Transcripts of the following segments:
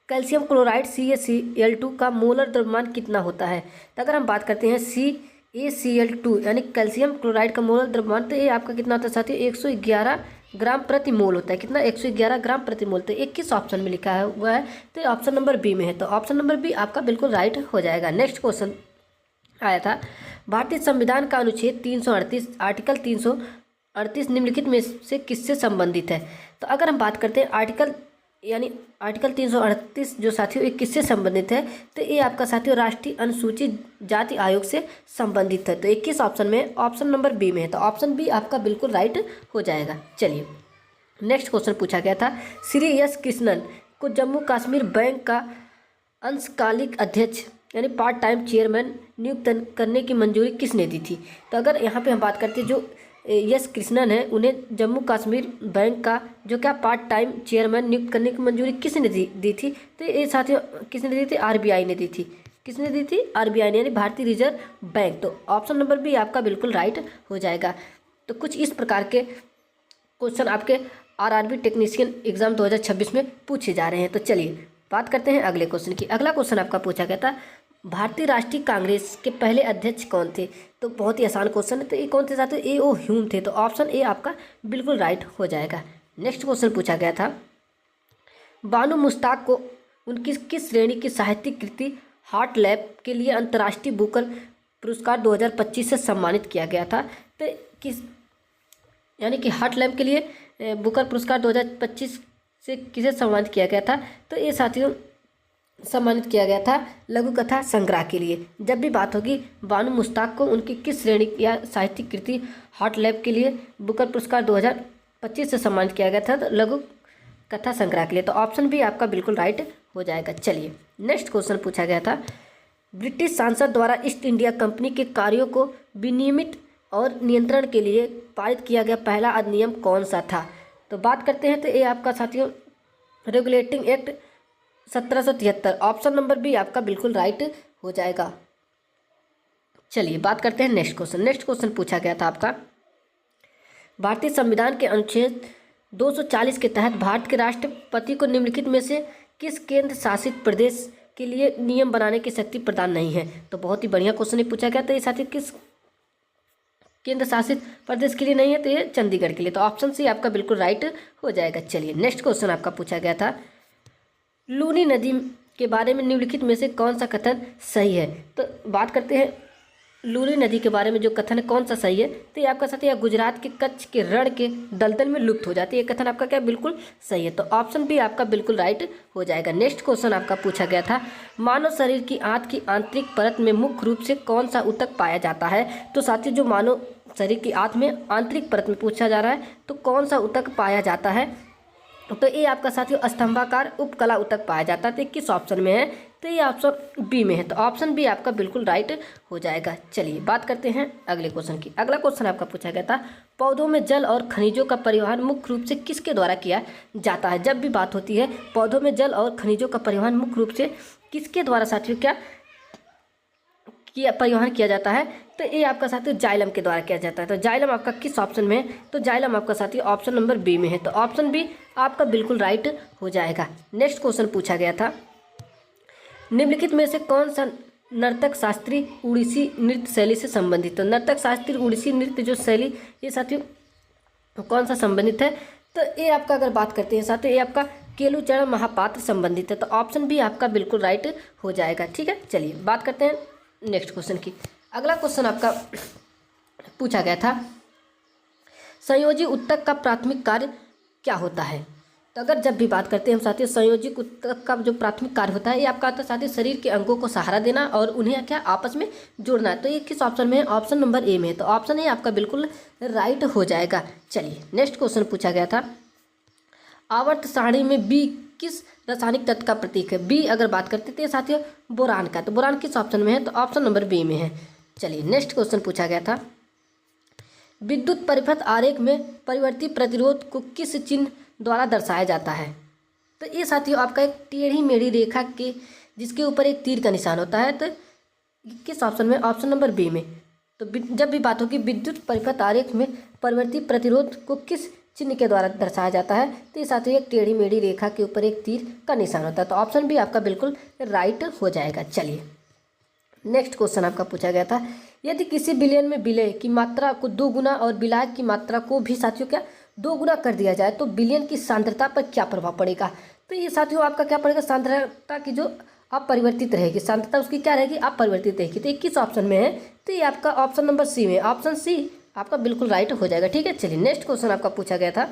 Calcium chloride CaCl2 का molar द्रव्यमान कितना होता है। तो अगर हम बात करते हैं CaCl2 यानी कैल्शियम क्लोराइड का मोलर द्रव्यमान, तो ये आपका कितना होता है साथियों, 111 ग्राम प्रति मोल होता है। कितना, 111 ग्राम प्रति मोल। तो 21 ऑप्शन में लिखा हुआ है, तो ऑप्शन नंबर बी में है। तो ऑप्शन नंबर बी आपका बिल्कुल राइट हो जाएगा। नेक्स्ट क्वेश्चन आया था, भारतीय संविधान का अनुच्छेद 338 आर्टिकल 338 निम्नलिखित में से किससे संबंधित है। तो अगर हम बात करते हैं आर्टिकल 338 जो साथियों ये किससे संबंधित है, तो ये आपका साथियों राष्ट्रीय अनुसूचित जाति आयोग से संबंधित है। तो 21 ऑप्शन में ऑप्शन नंबर बी में है। तो ऑप्शन बी आपका बिल्कुल राइट हो जाएगा। चलिए नेक्स्ट क्वेश्चन पूछा गया था, श्री एस कृष्णन को जम्मू कश्मीर बैंक का अंशकालिक अध्यक्ष यानी पार्ट टाइम चेयरमैन नियुक्त करने की मंजूरी किसने दी थी। तो अगर यहाँ पे हम बात करते हैं, जो एस कृष्णन है उन्हें जम्मू कश्मीर बैंक का जो क्या पार्ट टाइम चेयरमैन नियुक्त करने की मंजूरी किसने दी थी। तो ये साथियों किसने दी थी, आरबीआई ने दी थी। किसने दी थी, आरबीआई ने, यानी भारतीय रिजर्व बैंक। तो ऑप्शन नंबर बी आपका बिल्कुल राइट हो जाएगा। तो कुछ इस प्रकार के क्वेश्चन आपके आरआरबी टेक्नीशियन एग्जाम 2026 में पूछे जा रहे हैं। तो चलिए बात करते हैं अगले क्वेश्चन की। अगला क्वेश्चन आपका पूछा गया था, भारतीय राष्ट्रीय कांग्रेस के पहले अध्यक्ष कौन थे। तो बहुत ही आसान क्वेश्चन है। तो ये कौन थे साथियों, ए.ओ. ह्यूम थे। तो ऑप्शन ए आपका बिल्कुल राइट हो जाएगा। नेक्स्ट क्वेश्चन पूछा गया था, बानू मुश्ताक को उनकी किस श्रेणी की साहित्यिक कृति हार्ट लैब के लिए अंतर्राष्ट्रीय बुकर पुरस्कार 2025 से सम्मानित किया गया था। तो किस यानी कि हार्ट लैब के लिए बुकर पुरस्कार 2025 से किसे सम्मानित किया गया था। तो ये साथियों सम्मानित किया गया था लघु कथा संग्रह के लिए। जब भी बात होगी बानू मुश्ताक को उनकी किस श्रेणी या साहित्यिक कृति हार्ट लैब के लिए बुकर पुरस्कार 2025 से सम्मानित किया गया था, तो लघु कथा संग्रह के लिए। तो ऑप्शन भी आपका बिल्कुल राइट हो जाएगा। चलिए नेक्स्ट क्वेश्चन पूछा गया था, ब्रिटिश सांसद द्वारा ईस्ट इंडिया कंपनी के कार्यों को विनियमित और नियंत्रण के लिए पारित किया गया पहला अधिनियम कौन सा था। तो बात करते हैं, तो ये आपका साथियों regulating act 1773। Option number B आपका बिल्कुल राइट हो जाएगा। चलिए बात करते हैं नेक्स्ट क्वेश्चन। नेक्स्ट क्वेश्चन पूछा गया था आपका, भारतीय संविधान के अनुच्छेद 240 के तहत भारत के राष्ट्रपति को निम्नलिखित में से किस केंद्र शासित प्रदेश के लिए नियम बनाने की शक्ति प्रदान नहीं है। तो बहुत ही बढ़िया क्वेश्चन ये पूछा गया था। ये साथी किस केंद्र शासित प्रदेश के लिए नहीं है, तो ये चंडीगढ़ के लिए। तो ऑप्शन सी आपका बिल्कुल राइट हो जाएगा। चलिए नेक्स्ट क्वेश्चन आपका पूछा गया था, लूनी नदी के बारे में निम्नलिखित में से कौन सा कथन सही है। तो बात करते हैं लूनी नदी के बारे में जो कथन है कौन सा सही है। तो ये आपका साथी गुजरात के कच्छ के रण के दलदल में लुप्त हो जाती है। ये कथन आपका क्या बिल्कुल सही है। तो ऑप्शन भी आपका बिल्कुल राइट हो जाएगा। नेक्स्ट क्वेश्चन आपका पूछा गया था, मानव शरीर की आंत की आंतरिक परत में मुख्य रूप से कौन सा ऊतक पाया जाता है। तो साथी जो मानव शरीर की आंत में आंतरिक परत में पूछा जा रहा है, तो कौन सा ऊतक पाया जाता है। तो ये आपका साथियों स्तंभाकार उपकला ऊतक पाया जाता है। तो किस ऑप्शन में है, तो ये ऑप्शन बी में है। तो ऑप्शन बी आपका बिल्कुल राइट हो जाएगा। चलिए बात करते हैं अगले क्वेश्चन की। अगला क्वेश्चन आपका पूछा गया था, पौधों में जल और खनिजों का परिवहन मुख्य रूप से किसके द्वारा किया जाता है। जब भी बात होती है पौधों में जल और खनिजों का परिवहन मुख्य रूप से किसके द्वारा साथियों परिवहन किया जाता है, तो ये आपका साथियों जाइलम के द्वारा किया जाता है। तो जाइलम आपका किस ऑप्शन में है, तो जाइलम आपका साथियों ऑप्शन नंबर बी में है। तो ऑप्शन बी आपका बिल्कुल राइट हो जाएगा। नेक्स्ट क्वेश्चन पूछा गया था, निम्नलिखित में से कौन सा नर्तक शास्त्रीय उड़ीसी नृत्य शैली से संबंधित। तो नर्तक शास्त्रीय उड़ीसी नृत्य जो शैली ये साथियों कौन सा संबंधित है, तो ये आपका अगर बात करते हैं साथियों ये आपका केलुचरण महापात्र संबंधित है। तो ऑप्शन बी आपका बिल्कुल राइट हो जाएगा। ठीक है, चलिए बात करते हैं नेक्स्ट क्वेश्चन की। अगला क्वेश्चन आपका पूछा गया था, संयोजी ऊतक का प्राथमिक कार्य क्या होता है। तो अगर जब भी बात करते हैं हम साथियों संयोजी ऊतक का जो प्राथमिक कार्य होता है, ये आपका आता है साथियों शरीर के अंगों को सहारा देना और उन्हें क्या आपस में जोड़ना है। तो ये किस ऑप्शन में है, ऑप्शन नंबर ए में है। तो ऑप्शन ए आपका बिल्कुल राइट हो जाएगा। चलिए नेक्स्ट क्वेश्चन पूछा गया था, आवर्त सारणी में बी किस रासायनिक तत्व का प्रतीक है। बी अगर बात करते थे साथियों बोरान का, तो बोरान किस ऑप्शन में है, तो ऑप्शन नंबर बी में है। चलिए नेक्स्ट क्वेश्चन पूछा गया था, विद्युत परिपथ आरेख में परिवर्ती प्रतिरोध को किस चिन्ह द्वारा दर्शाया जाता है। तो ये साथियों आपका एक टेढ़ी मेढ़ी रेखा के जिसके ऊपर एक तीर का निशान होता है। तो किस ऑप्शन में, ऑप्शन नंबर बी में। तो जब भी बात होगी विद्युत परिपथ आरेख में परिवर्ती प्रतिरोध को किस चिन्ह के द्वारा दर्शाया जाता है। तो ये साथियों एक टेढ़ी मेढ़ी रेखा के ऊपर एक तीर का निशान होता है। तो ऑप्शन बी आपका बिल्कुल राइट हो जाएगा। चलिए नेक्स्ट क्वेश्चन आपका पूछा गया था, यदि किसी बिलियन में विलय की मात्रा को 2 गुना और विलायक की मात्रा को भी साथियों क्या 2 गुना कर दिया जाए तो बिलियन की सांद्रता पर क्या प्रभाव पड़ेगा। तो ये साथियों आपका क्या पड़ेगा, सांद्रता की जो अपरिवर्तित रहेगी, सांद्रता उसकी क्या रहेगी, अपरिवर्तित रहेगी। तो 21 ऑप्शन में है, तो ये आपका ऑप्शन नंबर सी में, ऑप्शन सी आपका बिल्कुल राइट हो जाएगा। ठीक है, चलिए नेक्स्ट क्वेश्चन आपका पूछा गया था,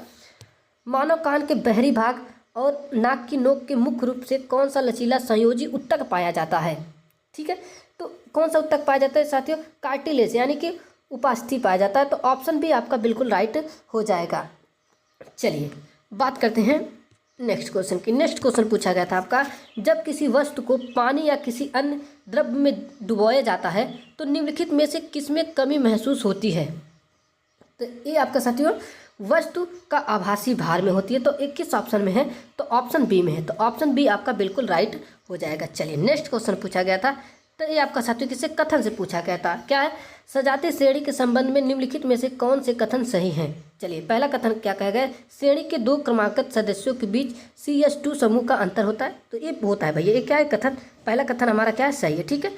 मानव कान के बहरी भाग और नाक की नोक के मुख्य रूप से कौन सा लचीला संयोजी ऊतक पाया जाता है। ठीक है, तो कौन सा ऊतक पाया जाता है साथियों, कार्टिलेज यानी कि उपास्थि पाया जाता है। तो ऑप्शन भी आपका बिल्कुल राइट हो जाएगा। चलिए बात करते हैं नेक्स्ट क्वेश्चन की। नेक्स्ट क्वेश्चन पूछा गया था आपका, जब किसी वस्तु को पानी या किसी अन्य द्रव्य में डुबोया जाता है तो निम्नलिखित में से किसमें कमी महसूस होती है। तो ये आपका साथियों वस्तु का आभासी भार में होती है। तो 21 ऑप्शन में है, तो ऑप्शन बी में है। तो ऑप्शन बी आपका बिल्कुल राइट हो जाएगा। चलिए नेक्स्ट क्वेश्चन पूछा गया था, तो ये आपका साथियों किसी कथन से पूछा गया था, क्या है, सजाती श्रेणी के संबंध में निम्नलिखित में से कौन से कथन सही हैं। चलिए पहला कथन क्या कहा गया, श्रेणी के 2 क्रमांकित सदस्यों के बीच CH2 समूह का अंतर होता है। तो ये होता है भैया, ये क्या है कथन, पहला कथन हमारा क्या है, सही है। ठीक है,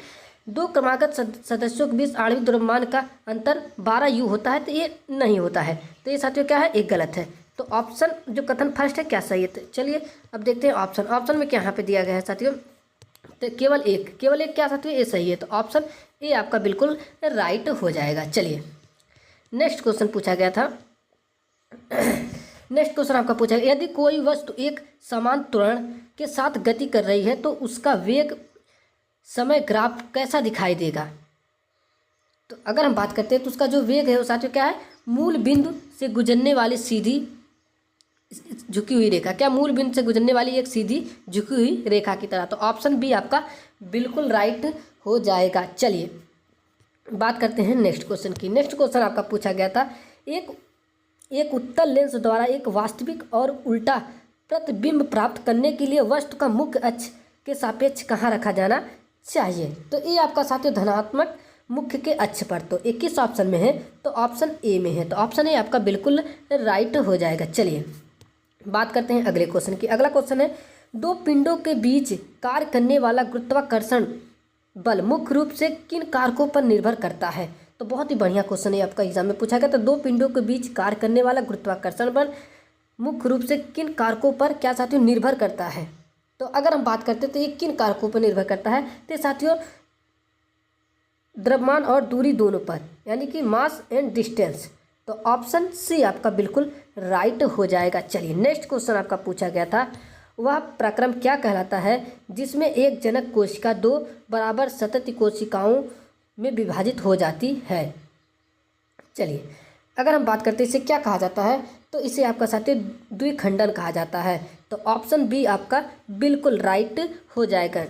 2 क्रमांकित सदस्यों के बीच आणविक द्रव्यमान का अंतर 12U होता है। तो ये नहीं होता है, तो ये साथियों क्या है, एक गलत है। तो ऑप्शन जो कथन फर्स्ट है क्या सही है। तो चलिए अब देखते हैं ऑप्शन में क्या यहाँ पे दिया गया है साथियों, तो केवल एक क्या साथियों ये सही है। तो ऑप्शन ए आपका बिल्कुल राइट हो जाएगा। चलिए नेक्स्ट क्वेश्चन पूछा गया था, नेक्स्ट क्वेश्चन आपका पूछा गया, यदि कोई वस्तु एक समान त्वरण के साथ गति कर रही है तो उसका वेग समय ग्राफ कैसा दिखाई देगा। तो अगर हम बात करते हैं तो उसका जो वेग है वो साथियों क्या है, मूल बिंदु से गुजरने वाली सीधी झुकी हुई रेखा, क्या मूल बिंदु से गुजरने वाली एक सीधी झुकी हुई रेखा की तरह। तो ऑप्शन बी आपका बिल्कुल राइट हो जाएगा। चलिए बात करते हैं नेक्स्ट क्वेश्चन की। नेक्स्ट क्वेश्चन आपका पूछा गया था, एक उत्तल लेंस द्वारा एक वास्तविक और उल्टा प्रतिबिंब प्राप्त करने के लिए वस्तु का मुख्य अक्ष के सापेक्ष कहाँ रखा जाना चाहिए। तो ये आपका साथियों धनात्मक मुख्य के अक्ष पर। तो 21 ऑप्शन में है, तो ऑप्शन ए में है। तो ऑप्शन ए आपका बिल्कुल राइट हो जाएगा। चलिए बात करते हैं अगले क्वेश्चन की। अगला क्वेश्चन है, 2 पिंडों के बीच कार्य करने वाला गुरुत्वाकर्षण बल मुख्य रूप से किन कारकों पर निर्भर करता है। तो बहुत ही बढ़िया क्वेश्चन है, आपका एग्जाम में पूछा गया। तो 2 पिंडों के बीच कार्य करने वाला गुरुत्वाकर्षण बल मुख्य रूप से किन कारकों पर क्या साथियों निर्भर करता है। तो अगर हम बात करते हैं तो ये किन कारकों पर निर्भर करता है, तो साथियों द्रव्यमान और दूरी दोनों पर, यानी कि मास एंड डिस्टेंस। तो ऑप्शन सी आपका बिल्कुल राइट हो जाएगा। चलिए नेक्स्ट क्वेश्चन आपका पूछा गया था, वह प्रक्रम क्या कहलाता है जिसमें एक जनक कोशिका 2 बराबर सतत कोशिकाओं में विभाजित हो जाती है। चलिए अगर हम बात करते हैं इसे क्या कहा जाता है, तो इसे आपका साथियों द्विखंडन कहा जाता है। तो ऑप्शन बी आपका बिल्कुल राइट हो जाएगा।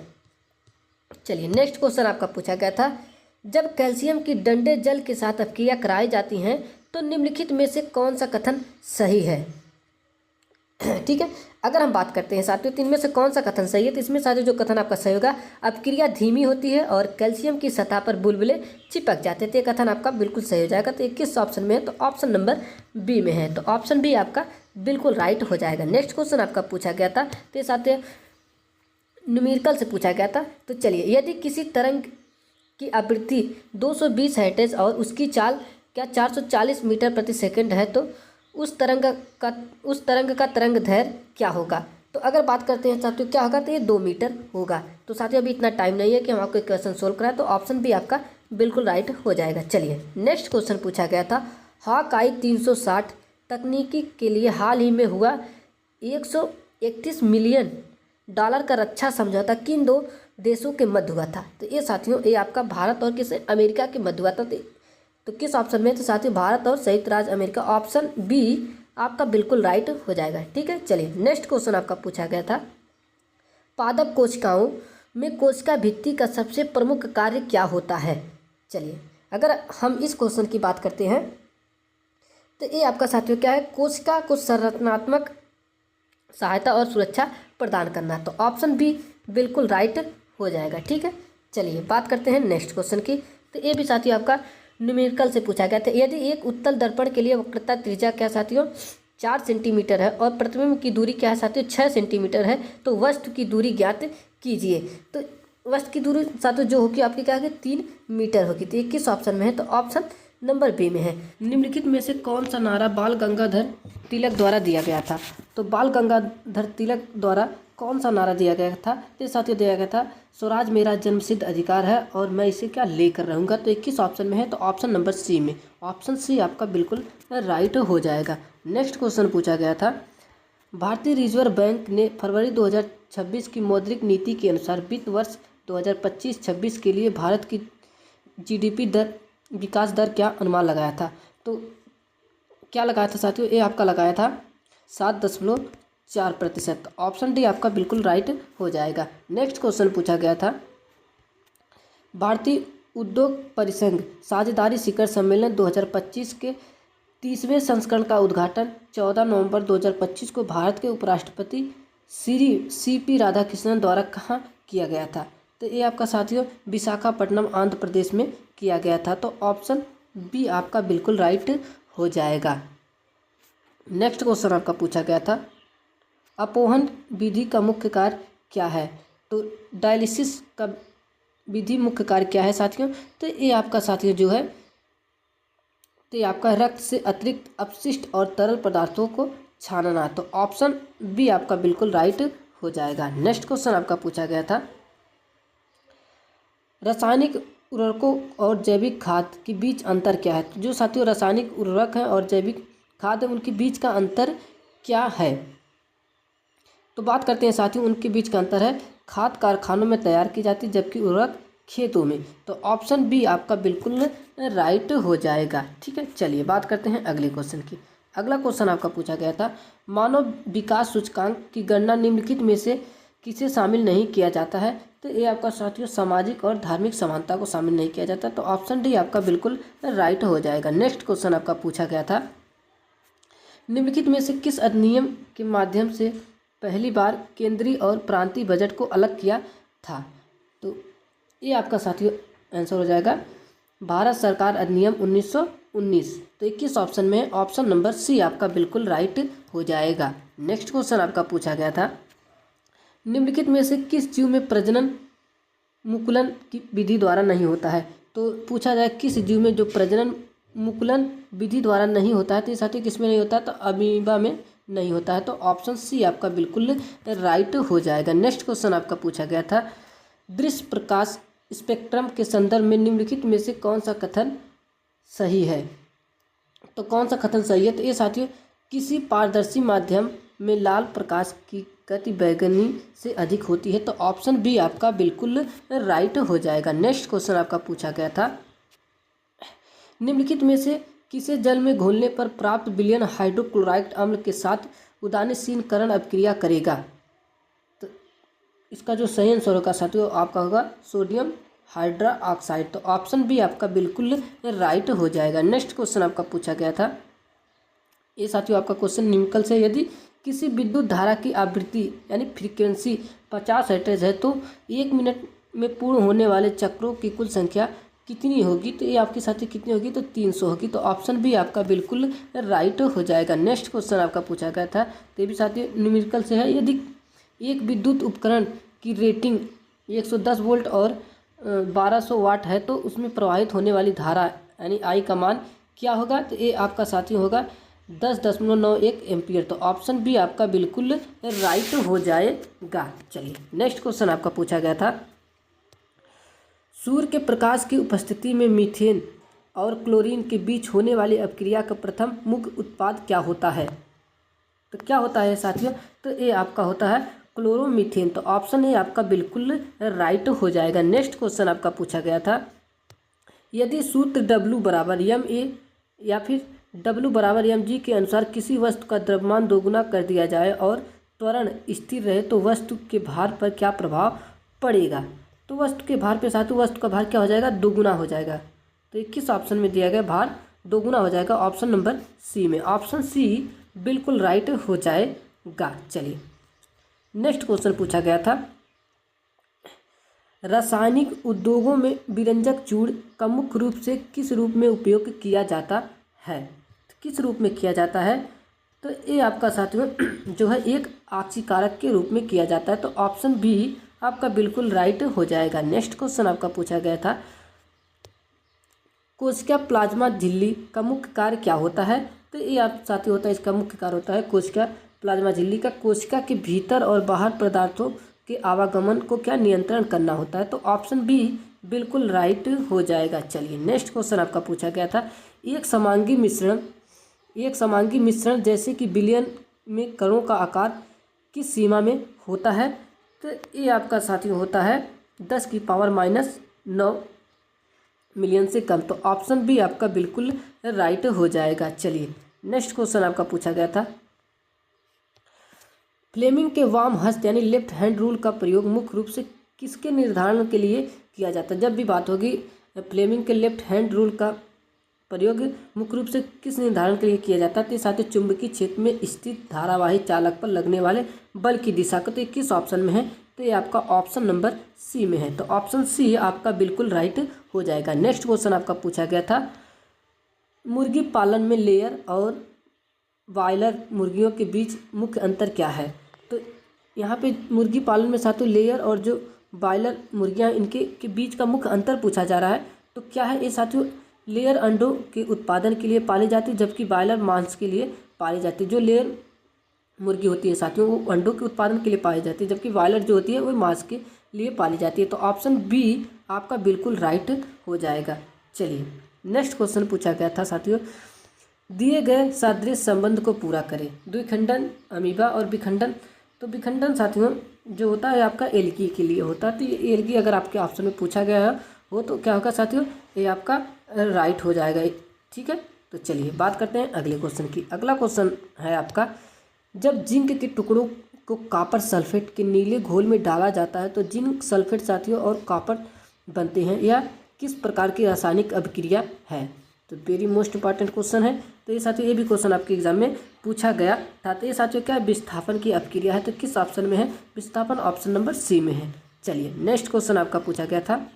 चलिए नेक्स्ट क्वेश्चन आपका पूछा गया था, जब कैल्शियम की डंडे जल के साथ अपक्रिया कराई जाती हैं तो निम्नलिखित में से कौन सा कथन सही है। ठीक है, अगर हम बात करते हैं साथियों तो इनमें से कौन सा कथन सही है, तो इसमें साथियों जो कथन आपका सही होगा, अपक्रिया धीमी होती है और कैल्शियम की सतह पर बुलबुले चिपक जाते हैं। तो ये कथन आपका बिल्कुल सही हो जाएगा। तो 21 ऑप्शन में है, तो ऑप्शन नंबर बी में है। तो ऑप्शन बी आपका बिल्कुल राइट हो जाएगा। नेक्स्ट क्वेश्चन आपका पूछा गया था, तो ये साथियों न्यूमेरिकल से पूछा गया था। तो चलिए, यदि किसी तरंग की आवृत्ति 220 हर्ट्ज और उसकी चाल क्या 440 मीटर प्रति सेकंड है, तो उस तरंग का तरंग दैर्घ्य क्या होगा। तो अगर बात करते हैं साथियों क्या होगा, तो ये 2 मीटर होगा। तो साथियों अभी इतना टाइम नहीं है कि हम आपको क्वेश्चन सोल्व कराएं, तो ऑप्शन भी आपका बिल्कुल राइट हो जाएगा। चलिए नेक्स्ट क्वेश्चन पूछा गया था, हॉक-आई 360 तकनीकी के लिए हाल ही में हुआ $131 मिलियन का रक्षा समझौता किन 2 देशों के मध्य हुआ था। तो ये साथियों ये आपका भारत और किस अमेरिका के मध्य हुआ था। तो किस ऑप्शन में, तो साथियों भारत और संयुक्त राज्य अमेरिका। ऑप्शन बी आपका बिल्कुल राइट हो जाएगा। ठीक है, चलिए नेक्स्ट क्वेश्चन आपका पूछा गया था, पादप कोशिकाओं में कोशिका भित्ति का सबसे प्रमुख कार्य क्या होता है। चलिए अगर हम इस क्वेश्चन की बात करते हैं तो ये आपका साथियों क्या है, कोशिका को संरचनात्मक सहायता और सुरक्षा प्रदान करना। तो ऑप्शन बी बिल्कुल राइट हो जाएगा। ठीक है, चलिए बात करते हैं नेक्स्ट क्वेश्चन की। तो ये भी साथियों आपका न्यूमेरिकल से पूछा गया था, यदि एक उत्तल दर्पण के लिए वक्रता त्रिज्या क्या साथियों 4 सेंटीमीटर है और प्रतिबिंब की दूरी क्या है साथियों 6 सेंटीमीटर है, तो वस्तु की दूरी ज्ञात कीजिए। तो वस्तु की दूरी साथियों जो होगी आपकी क्या होगी 3 मीटर होगी। तो ये किस ऑप्शन में है, तो ऑप्शन नंबर बी में है। निम्नलिखित में से कौन सा नारा बाल गंगाधर तिलक द्वारा दिया गया था, तो बाल गंगाधर तिलक द्वारा कौन सा नारा दिया गया था, तो साथियों दिया गया था स्वराज मेरा जन्मसिद्ध अधिकार है और मैं इसे क्या लेकर रहूँगा। तो 21 ऑप्शन में है, तो ऑप्शन नंबर सी में, ऑप्शन सी आपका बिल्कुल राइट हो जाएगा। नेक्स्ट क्वेश्चन पूछा गया था, भारतीय रिजर्व बैंक ने फरवरी 2026 की मौद्रिक नीति के अनुसार वित्त वर्ष 2025-26 के लिए भारत की जीडीपी दर विकास दर क्या अनुमान लगाया था। तो क्या लगाया था साथियों, ये आपका लगाया था 7.4%। ऑप्शन डी आपका बिल्कुल राइट हो जाएगा। नेक्स्ट क्वेश्चन पूछा गया था, भारतीय उद्योग परिसंघ साझेदारी शिखर सम्मेलन 2025 के 30वें संस्करण का उद्घाटन 14 नवंबर 2025 को भारत के उपराष्ट्रपति श्री CP राधाकृष्णन द्वारा कहाँ किया गया था। तो ये आपका साथियों विशाखापट्टनम आंध्र प्रदेश में किया गया था। तो ऑप्शन बी आपका बिल्कुल राइट हो जाएगा। नेक्स्ट क्वेश्चन आपका पूछा गया था, अपोहन विधि का मुख्य कार्य क्या है। तो डायलिसिस का विधि मुख्य कार्य क्या है साथियों, तो ये आपका साथियों जो है, तो ये आपका रक्त से अतिरिक्त अपशिष्ट और तरल पदार्थों को छानना। तो ऑप्शन बी आपका बिल्कुल राइट हो जाएगा। नेक्स्ट क्वेश्चन आपका पूछा गया था, रासायनिक उर्वरकों और जैविक खाद के बीच अंतर क्या है। तो जो साथियों रासायनिक उर्वरक है और जैविक खाद है उनके बीच का अंतर क्या है। तो बात करते हैं साथियों, उनके बीच का अंतर है खाद कारखानों में तैयार की जाती है जबकि उर्वरक खेतों में। तो ऑप्शन बी आपका बिल्कुल राइट हो जाएगा। ठीक है, चलिए बात करते हैं अगले क्वेश्चन की। अगला क्वेश्चन आपका पूछा गया था, मानव विकास सूचकांक की गणना निम्नलिखित में से किसे शामिल नहीं किया जाता है। तो ये आपका साथियों सामाजिक और धार्मिक समानता को शामिल नहीं किया जाता। तो ऑप्शन डी आपका बिल्कुल राइट हो जाएगा। नेक्स्ट क्वेश्चन आपका पूछा गया था, निम्नलिखित में से किस अधिनियम के माध्यम से पहली बार केंद्रीय और प्रांतीय बजट को अलग किया था। तो ये आपका साथियों आंसर हो जाएगा भारत सरकार अधिनियम 1919। तो 21 ऑप्शन में ऑप्शन नंबर सी आपका बिल्कुल राइट हो जाएगा। नेक्स्ट क्वेश्चन आपका पूछा गया था, निम्नलिखित में से किस जीव में प्रजनन मुकुलन की विधि द्वारा नहीं होता है। तो पूछा जाए किस जीव में जो प्रजनन मुकुलन विधि द्वारा नहीं होता है, तो साथियों किस में नहीं होता है, तो अमीबा में नहीं होता है। तो ऑप्शन सी आपका बिल्कुल राइट हो जाएगा। नेक्स्ट क्वेश्चन आपका पूछा गया था, दृश्य प्रकाश स्पेक्ट्रम के संदर्भ में निम्नलिखित में से कौन सा कथन सही है। तो कौन सा कथन सही है, तो ये साथियों किसी पारदर्शी माध्यम में लाल प्रकाश की गति बैगनी से अधिक होती है। तो ऑप्शन बी आपका बिल्कुल राइट हो जाएगा। नेक्स्ट क्वेश्चन आपका पूछा गया था, निम्नलिखित में से किसे जल में घोलने पर प्राप्त विलयन हाइड्रोक्लोराइड अम्ल के साथ उदासीनीकरण अभिक्रिया करेगा। तो इसका जो सही आंसर होगा साथियों आपका होगा सोडियम हाइड्रा ऑक्साइड। तो ऑप्शन बी आपका बिल्कुल राइट हो जाएगा। नेक्स्ट क्वेश्चन आपका पूछा गया था, ये साथियों आपका क्वेश्चन निम्नलिखित से यदि किसी विद्युत धारा की आवृत्ति यानी फ्रीक्वेंसी 50 हर्ट्ज है तो 1 मिनट में पूर्ण होने वाले चक्रों की कुल संख्या कितनी होगी। तो ये आपके साथी कितनी होगी, तो 300 होगी। तो ऑप्शन बी आपका बिल्कुल राइट हो जाएगा। नेक्स्ट क्वेश्चन आपका पूछा गया था, तो ये भी साथी न्यूमेरिकल से है, यदि एक विद्युत उपकरण की रेटिंग 110 वोल्ट और 1200 वाट है तो उसमें प्रवाहित होने वाली धारा यानी आई का मान क्या होगा। तो ये आपका साथी होगा 10.91 एम्पियर। तो ऑप्शन बी आपका बिल्कुल राइट हो जाएगा। चलिए नेक्स्ट क्वेश्चन आपका पूछा गया था, सूर्य के प्रकाश की उपस्थिति में मीथेन और क्लोरीन के बीच होने वाली अपक्रिया का प्रथम मुख्य उत्पाद क्या होता है। तो क्या होता है साथियों, तो ये आपका होता है क्लोरोमीथेन। तो ऑप्शन ए आपका बिल्कुल राइट हो जाएगा। नेक्स्ट क्वेश्चन आपका पूछा गया था, यदि सूत्र W बराबर ma या फिर W बराबर mg के अनुसार किसी वस्तु का द्रव्यमान दोगुना कर दिया जाए और त्वरण स्थिर रहे तो वस्तु के भार पर क्या प्रभाव पड़ेगा। तो वस्तु के भार पे साथियों वस्तु का भार क्या हो जाएगा, दोगुना हो जाएगा। तो 21 ऑप्शन में दिया गया भार दोगुना हो जाएगा ऑप्शन नंबर सी में। ऑप्शन सी बिल्कुल राइट हो जाएगा। चलिए नेक्स्ट क्वेश्चन पूछा गया था, रासायनिक उद्योगों में विरंजक चूर्ण का मुख्य रूप से किस रूप में उपयोग किया जाता है। किस रूप में किया जाता है, तो ये आपका साथियों जो है एक आक्सीकारक के रूप में किया जाता है। तो ऑप्शन बी आपका बिल्कुल राइट हो जाएगा। नेक्स्ट क्वेश्चन आपका पूछा गया था, कोशिका प्लाज्मा झिल्ली का मुख्य कार्य क्या होता है? तो ये आप साथी होता है, इसका मुख्य कार्य होता है कोशिका प्लाज्मा झिल्ली का कोशिका के भीतर और बाहर पदार्थों के आवागमन को क्या नियंत्रण करना होता है? तो ऑप्शन बी बिल्कुल राइट हो जाएगा। चलिए नेक्स्ट क्वेश्चन आपका पूछा गया था, एक समांगी मिश्रण जैसे कि बिलियन में कणों का आकार किस सीमा में होता है? तो ये आपका साथी होता है 10⁻⁹ मिलियन से कम। तो ऑप्शन बी आपका बिल्कुल राइट हो जाएगा। चलिए नेक्स्ट क्वेश्चन आपका पूछा गया था, फ्लेमिंग के वाम हस्त यानी लेफ्ट हैंड रूल का प्रयोग मुख्य रूप से किसके निर्धारण के लिए किया जाता है? जब भी बात होगी फ्लेमिंग के लेफ्ट हैंड रूल का प्रयोग मुख्य रूप से किस निर्धारण के लिए किया जाता है? तो साथ ही चुंबकीय क्षेत्र में स्थित धारावाही चालक पर लगने वाले बल की दिशा का। तो ये किस ऑप्शन में है? तो ये आपका ऑप्शन नंबर सी में है। तो ऑप्शन सी आपका बिल्कुल राइट हो जाएगा। नेक्स्ट क्वेश्चन आपका पूछा गया था, मुर्गी पालन में लेयर और बॉयलर मुर्गियों के बीच मुख्य अंतर क्या है? तो यहाँ पे मुर्गी पालन में साथों लेयर और जो बॉयलर मुर्गियाँ इनके के बीच का मुख्य अंतर पूछा जा रहा है। तो क्या है ये साथियों, लेयर अंडों के उत्पादन के लिए पाली जाती है जबकि बॉयलर मांस के लिए पाली जाती है। जो लेयर मुर्गी होती है साथियों वो अंडों के उत्पादन के लिए पाई जाती है जबकि बॉयलर जो होती है वो मांस के लिए पाली जाती है। तो ऑप्शन बी आपका बिल्कुल राइट हो जाएगा। चलिए नेक्स्ट क्वेश्चन पूछा गया था साथियों, दिए गए सादृश्य संबंध को पूरा करें। द्विखंडन, अमीबा और विखंडन। तो विखंडन साथियों जो होता है आपका एल्गी के लिए होता है। तो ये एल्गी अगर आपके ऑप्शन में पूछा गया हो तो क्या होगा साथियों, ये आपका राइट हो जाएगा। ठीक है, तो चलिए बात करते हैं अगले क्वेश्चन की। अगला क्वेश्चन है आपका, जब जिंक के टुकड़ों को कॉपर सल्फेट के नीले घोल में डाला जाता है तो जिंक सल्फेट साथियों और कॉपर बनते हैं, या किस प्रकार की रासायनिक अभिक्रिया है? तो वेरी मोस्ट इंपॉर्टेंट क्वेश्चन है। तो ये साथियों ये भी क्वेश्चन आपके एग्जाम में पूछा गया था। तो ये साथियों क्या विस्थापन की अभिक्रिया है? तो किस ऑप्शन में है? विस्थापन ऑप्शन नंबर सी में है। चलिए नेक्स्ट क्वेश्चन आपका पूछा गया था,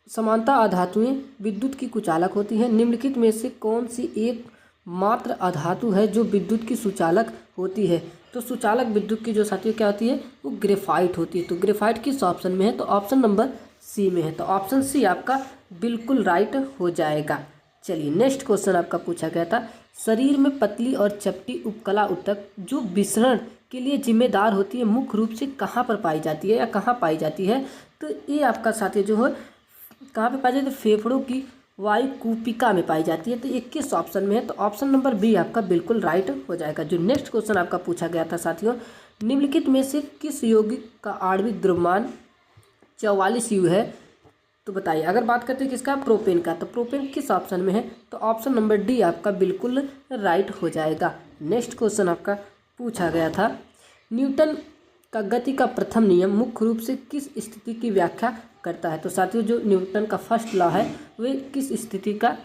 समानता अधातुएं विद्युत की कुचालक होती हैं, निम्नलिखित में से कौन सी एक मात्र अधातु है जो विद्युत की सुचालक होती है? तो सुचालक विद्युत की जो साथियों क्या होती है वो ग्रेफाइट होती है। तो ग्रेफाइट किस ऑप्शन में है? तो ऑप्शन नंबर सी में है। तो ऑप्शन सी आपका बिल्कुल राइट हो जाएगा। चलिए नेक्स्ट क्वेश्चन आपका पूछा गया था, शरीर में पतली और चपटी उपकला ऊतक जो विसरण के लिए जिम्मेदार होती है मुख्य रूप से कहाँ पर पाई जाती है या कहाँ पाई जाती है? तो ये आपका साथी जो है कहाँ पे पाई जाती है? फेफड़ों की वायुकूपिका में पाई जाती है। तो ये किस ऑप्शन में है? तो ऑप्शन नंबर बी आपका बिल्कुल राइट हो जाएगा। जो नेक्स्ट क्वेश्चन आपका पूछा गया था साथियों, निम्नलिखित में से किस यौगिक का आणविक द्रव्यमान 44 U है? तो बताइए। अगर बात करते हैं किसका, प्रोपेन का, तो प्रोपेन किस ऑप्शन में है? तो ऑप्शन नंबर डी आपका बिल्कुल राइट हो जाएगा। नेक्स्ट क्वेश्चन आपका पूछा गया था, न्यूटन का गति का प्रथम नियम मुख्य रूप से किस स्थिति की व्याख्या करता है? तो साथियों जो न्यूटन का फर्स्ट लॉ है वह किस स्थिति का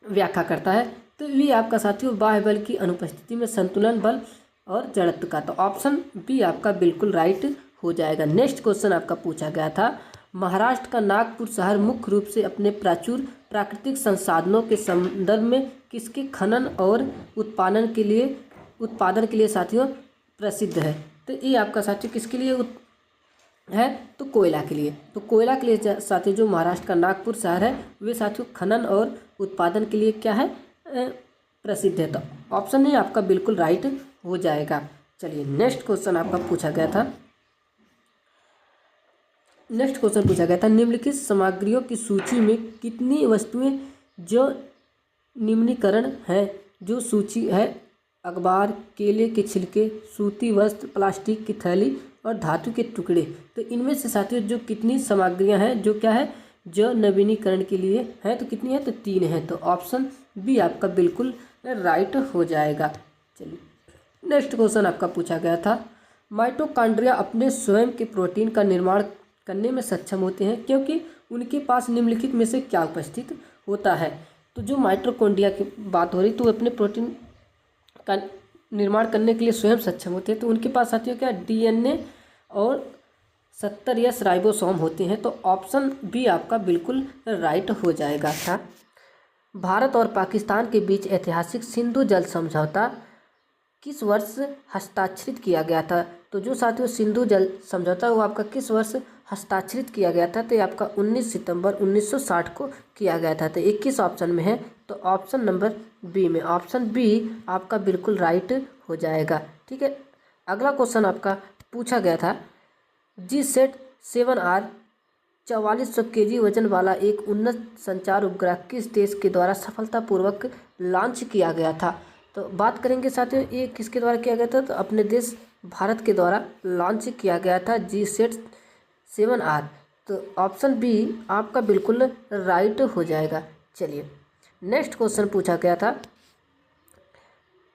व्याख्या करता है? तो ये आपका साथियों बाह्य बल की अनुपस्थिति में संतुलन बल और जड़त्व का। तो ऑप्शन बी आपका बिल्कुल राइट हो जाएगा। नेक्स्ट क्वेश्चन आपका पूछा गया था, महाराष्ट्र का नागपुर शहर मुख्य रूप से अपने प्रचुर प्राकृतिक संसाधनों के संदर्भ में किसके खनन और उत्पादन के लिए साथियों प्रसिद्ध है? तो ये आपका साथियों किसके लिए है? तो कोयला के लिए। तो कोयला के लिए साथियों जो महाराष्ट्र का नागपुर शहर है वे साथियों खनन और उत्पादन के लिए क्या है, प्रसिद्ध है। तो ऑप्शन ए आपका बिल्कुल राइट हो जाएगा। चलिए नेक्स्ट क्वेश्चन आपका पूछा गया था, निम्नलिखित सामग्रियों की सूची में कितनी वस्तुएं जो निम्नीकरण है? जो सूची है, अखबार, केले के छिलके, सूती वस्त्र, प्लास्टिक की थैली और धातु के टुकड़े। तो इनमें से साथियों जो कितनी सामग्रियां हैं जो क्या है, जो नवीनीकरण के लिए है? तो कितनी है? तो 3 है। तो ऑप्शन बी आपका बिल्कुल राइट हो जाएगा। चलिए नेक्स्ट क्वेश्चन आपका पूछा गया था, माइटोकॉन्ड्रिया अपने स्वयं के प्रोटीन का निर्माण करने में सक्षम होते हैं क्योंकि उनके पास निम्नलिखित में से क्या उपस्थित होता है? तो जो माइटोकॉन्ड्रिया की बात हो रही तो अपने प्रोटीन का निर्माण करने के लिए स्वयं सक्षम होते हैं। तो उनके पास साथियों क्या, DNA और 70S राइबोसोम होते हैं। तो ऑप्शन बी आपका बिल्कुल राइट हो जाएगा था। भारत और पाकिस्तान के बीच ऐतिहासिक सिंधु जल समझौता किस वर्ष हस्ताक्षरित किया गया था? तो जो साथियों सिंधु जल समझौता वो आपका किस वर्ष हस्ताक्षरित किया गया था? तो ये आपका 19 सितंबर 1960 को किया गया था। तो 21 ऑप्शन में है, तो ऑप्शन नंबर बी में, ऑप्शन बी आपका बिल्कुल राइट हो जाएगा। ठीक है, अगला क्वेश्चन आपका पूछा गया था, GSAT-7R 4400 kg वजन वाला एक उन्नत संचार उपग्रह किस देश के द्वारा सफलतापूर्वक लॉन्च किया गया था? तो बात करेंगे साथियों ये किसके द्वारा किया गया था? तो अपने देश भारत के द्वारा लॉन्च किया गया था GSAT-7R। तो ऑप्शन बी आपका बिल्कुल राइट हो जाएगा। चलिए नेक्स्ट क्वेश्चन पूछा गया था,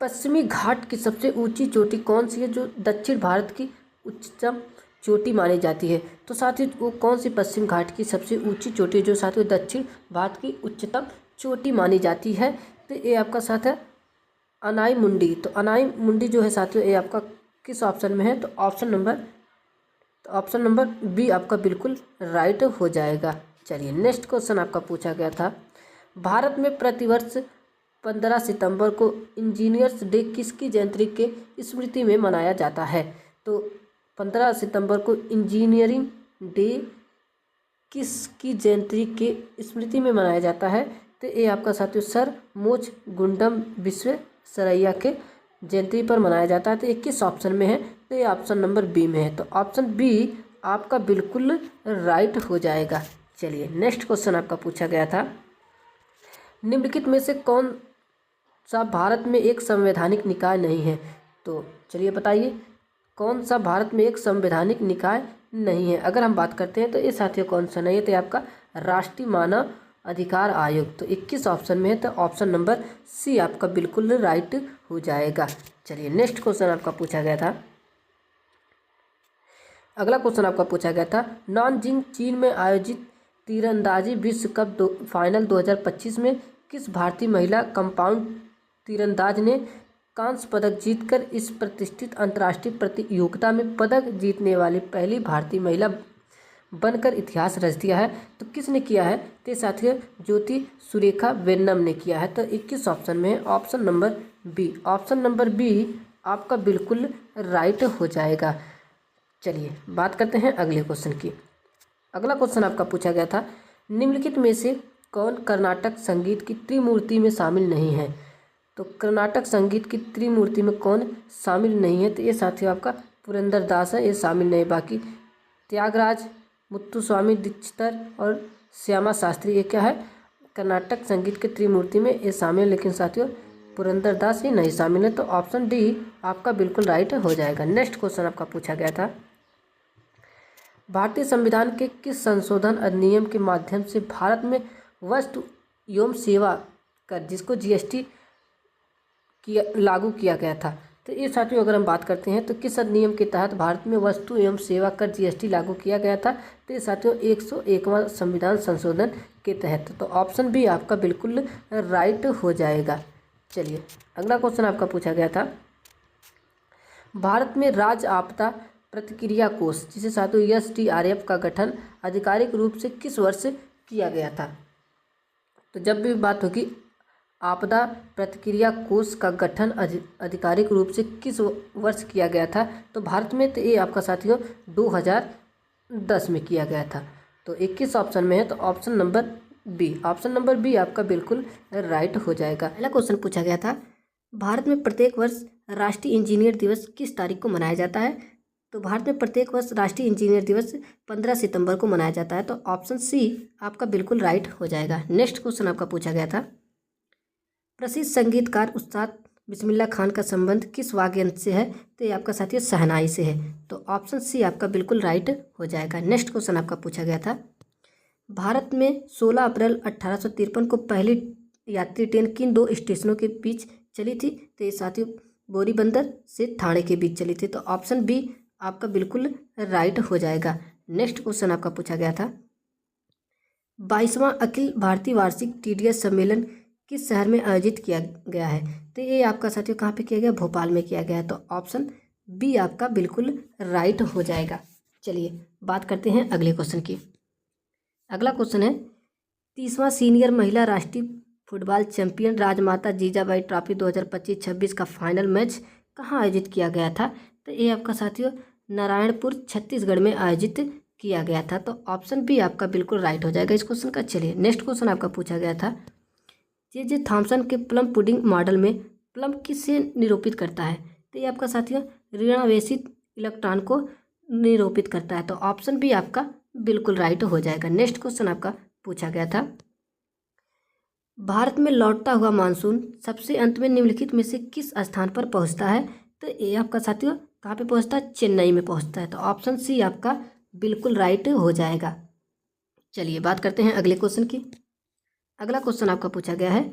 पश्चिमी घाट की सबसे ऊंची चोटी कौन सी है जो दक्षिण भारत की उच्चतम चोटी मानी जाती है? तो साथियों वो कौन सी पश्चिम घाट की सबसे ऊंची चोटी है जो साथियों दक्षिण भारत की उच्चतम चोटी मानी जाती है? तो ये आपका साथ है अनाई मुंडी। तो अनाई मुंडी जो है साथियों ये आपका किस ऑप्शन में है? तो ऑप्शन नंबर बी आपका बिल्कुल राइट हो जाएगा। चलिए नेक्स्ट क्वेश्चन आपका पूछा गया था, भारत में प्रतिवर्ष 15 सितंबर को इंजीनियर्स डे किसकी जयंती के स्मृति में मनाया जाता है? तो 15 सितंबर को इंजीनियरिंग डे किसकी जयंती के स्मृति में मनाया जाता है? तो ये आपका साथियों सर मोज गुंडम विश्वेश्वरैया के जयंती पर मनाया जाता है। तो ये किस ऑप्शन में है? तो ये ऑप्शन नंबर बी में है। तो ऑप्शन बी आपका बिल्कुल राइट हो जाएगा। चलिए नेक्स्ट क्वेश्चन आपका पूछा गया था, निम्नलिखित में से कौन सा भारत में एक संवैधानिक निकाय नहीं है? तो चलिए बताइए कौन सा भारत में एक संवैधानिक निकाय नहीं है? अगर हम बात करते हैं तो ये साथियों कौन सा नहीं है? तो आपका राष्ट्रीय मानव अधिकार आयोग। तो 21 ऑप्शन में है, तो ऑप्शन नंबर सी आपका बिल्कुल राइट हो जाएगा। चलिए नेक्स्ट क्वेश्चन आपका पूछा गया था, अगला क्वेश्चन आपका पूछा गया था, नानजिंग चीन में आयोजित तीरंदाजी विश्व कप फाइनल 2025 में किस भारतीय महिला कंपाउंड तीरंदाज ने कांस्य पदक जीतकर इस प्रतिष्ठित अंतर्राष्ट्रीय प्रतियोगिता में पदक जीतने वाली पहली भारतीय महिला बनकर इतिहास रच दिया है? तो किसने किया है? तो साथियों ज्योति सुरेखा वेन्नम ने किया है। तो 21 ऑप्शन में है, option number B, option number B आपका बिल्कुल राइट हो जाएगा। चलिए बात करते हैं अगले क्वेश्चन की। अगला क्वेश्चन आपका पूछा गया था, निम्नलिखित में से कौन कर्नाटक संगीत की त्रिमूर्ति में शामिल नहीं है? तो कर्नाटक संगीत की त्रिमूर्ति में कौन शामिल नहीं है? तो ये साथियों आपका पुरंदर दास है, ये शामिल नहीं। बाकी त्यागराज, मुत्तुस्वामी दीक्षितर और श्यामा शास्त्री ये क्या है कर्नाटक संगीत के त्रिमूर्ति में ये शामिल, लेकिन साथियों पुरंदर दास ये नहीं शामिल है। तो ऑप्शन डी आपका बिल्कुल राइट हो जाएगा। नेक्स्ट क्वेश्चन आपका पूछा गया था, भारतीय संविधान के किस संशोधन अधिनियम के माध्यम से भारत में वस्तु एवं सेवा कर जिसको जीएसटी लागू किया गया था? तो ये साथियों अगर हम बात करते हैं तो किस अधिनियम के तहत भारत में वस्तु एवं सेवा कर जीएसटी लागू किया गया था? तो ये साथियों 101वां संविधान संशोधन के तहत। तो ऑप्शन बी आपका बिल्कुल राइट हो जाएगा। चलिए अगला क्वेश्चन आपका पूछा गया था, भारत में राज्य आपदा प्रतिक्रिया कोष जिसे साथियों SDRF का गठन आधिकारिक रूप से किस वर्ष किया गया था? तो जब भी बात होगी आपदा प्रतिक्रिया कोष का गठन आधिकारिक रूप से किस वर्ष किया गया था? तो भारत में तो ये आपका साथियों 2010 में किया गया था। तो 21 ऑप्शन में है, तो option number B, option number B आपका बिल्कुल राइट हो जाएगा। पहला क्वेश्चन पूछा गया था, भारत में प्रत्येक वर्ष राष्ट्रीय इंजीनियर दिवस किस तारीख को मनाया जाता है? तो भारत में प्रत्येक वर्ष राष्ट्रीय इंजीनियर दिवस 15 सितंबर को मनाया जाता है। तो ऑप्शन सी आपका बिल्कुल राइट हो जाएगा। नेक्स्ट क्वेश्चन आपका पूछा गया था, प्रसिद्ध संगीतकार उस्ताद बिस्मिल्लाह खान का संबंध किस वाद्य यंत्र से है? तो ये आपका साथियों शहनाई से है। तो ऑप्शन सी आपका बिल्कुल राइट हो जाएगा। नेक्स्ट क्वेश्चन आपका पूछा गया था, भारत में 16 अप्रैल 1853 को पहली यात्री ट्रेन किन दो स्टेशनों के बीच चली थी? तो ये साथियों बोरीबंदर से ठाणे के बीच चली थी। तो ऑप्शन बी आपका बिल्कुल राइट हो जाएगा। नेक्स्ट क्वेश्चन आपका पूछा गया था, 22वां अखिल भारतीय वार्षिक TDS सम्मेलन किस शहर में आयोजित किया गया है? तो ये आपका साथियों कहाँ पे किया गया? भोपाल में किया गया है। तो ऑप्शन बी आपका बिल्कुल राइट हो जाएगा। चलिए बात करते हैं अगले क्वेश्चन की। अगला क्वेश्चन है, 30वां सीनियर महिला राष्ट्रीय फुटबॉल चैंपियन राजमाता जीजाबाई ट्रॉफी 2025-26 का फाइनल मैच कहाँ आयोजित किया गया था? तो ये आपका साथियों नारायणपुर छत्तीसगढ़ में आयोजित किया गया था। तो ऑप्शन बी आपका बिल्कुल राइट हो जाएगा इस क्वेश्चन का। चलिए नेक्स्ट क्वेश्चन आपका पूछा गया था, जे थॉमसन के प्लम पुडिंग मॉडल में प्लम किससे निरूपित करता है? तो ये आपका साथियों ऋणावेशित इलेक्ट्रॉन को निरूपित करता है। तो ऑप्शन बी आपका बिल्कुल राइट हो जाएगा। नेक्स्ट क्वेश्चन आपका पूछा गया था, भारत में लौटता हुआ मानसून सबसे अंत में निम्नलिखित में से किस स्थान पर पहुंचता है? तो ये आपका साथियों कहाँ पे पहुंचता है? चेन्नई में पहुंचता है। तो ऑप्शन सी आपका बिल्कुल राइट हो जाएगा। चलिए बात करते हैं अगले क्वेश्चन की। अगला क्वेश्चन आपका पूछा गया है,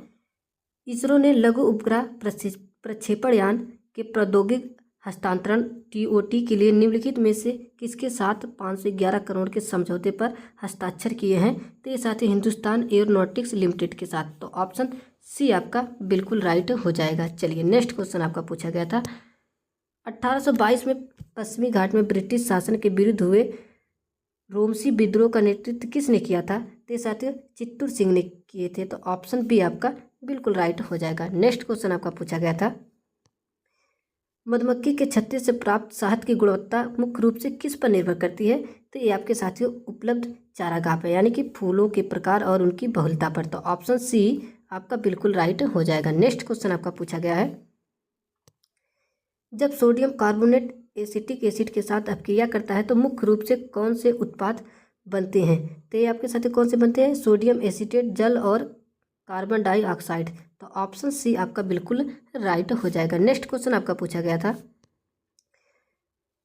इसरो ने लघु उपग्रह प्रक्षेपण यान के प्रौद्योगिक हस्तांतरण TOT के लिए निम्नलिखित में से किसके साथ 511 करोड़ के समझौते पर हस्ताक्षर किए हैं? तो ये साथ ही हिंदुस्तान एयरोनॉटिक्स लिमिटेड के साथ। तो ऑप्शन सी आपका बिल्कुल राइट हो जाएगा। चलिए नेक्स्ट क्वेश्चन आपका पूछा गया था, 1822 में पश्चिमी घाट में ब्रिटिश शासन के विरुद्ध हुए रोमसी विद्रोह का नेतृत्व किसने किया था? तो ये साथियों चित्तूर सिंह ने किए थे। तो ऑप्शन बी आपका बिल्कुल राइट हो जाएगा। नेक्स्ट क्वेश्चन आपका पूछा गया था, मधुमक्खी के छत्ते से प्राप्त शहद की गुणवत्ता मुख्य रूप से किस पर निर्भर करती है? तो ये आपके साथियों उपलब्ध चारागाह पर, यानी कि फूलों के प्रकार और उनकी बहुलता पर। तो ऑप्शन सी आपका बिल्कुल राइट हो जाएगा। नेक्स्ट क्वेश्चन आपका पूछा गया है, जब सोडियम कार्बोनेट एसिटिक एसिड के साथ अपक्रिया करता है तो मुख्य रूप से कौन से उत्पाद बनते हैं? तो ये आपके साथ कौन से बनते हैं? सोडियम एसीटेट, जल और कार्बन डाइऑक्साइड। तो ऑप्शन सी आपका बिल्कुल राइट हो जाएगा। नेक्स्ट क्वेश्चन आपका पूछा गया था,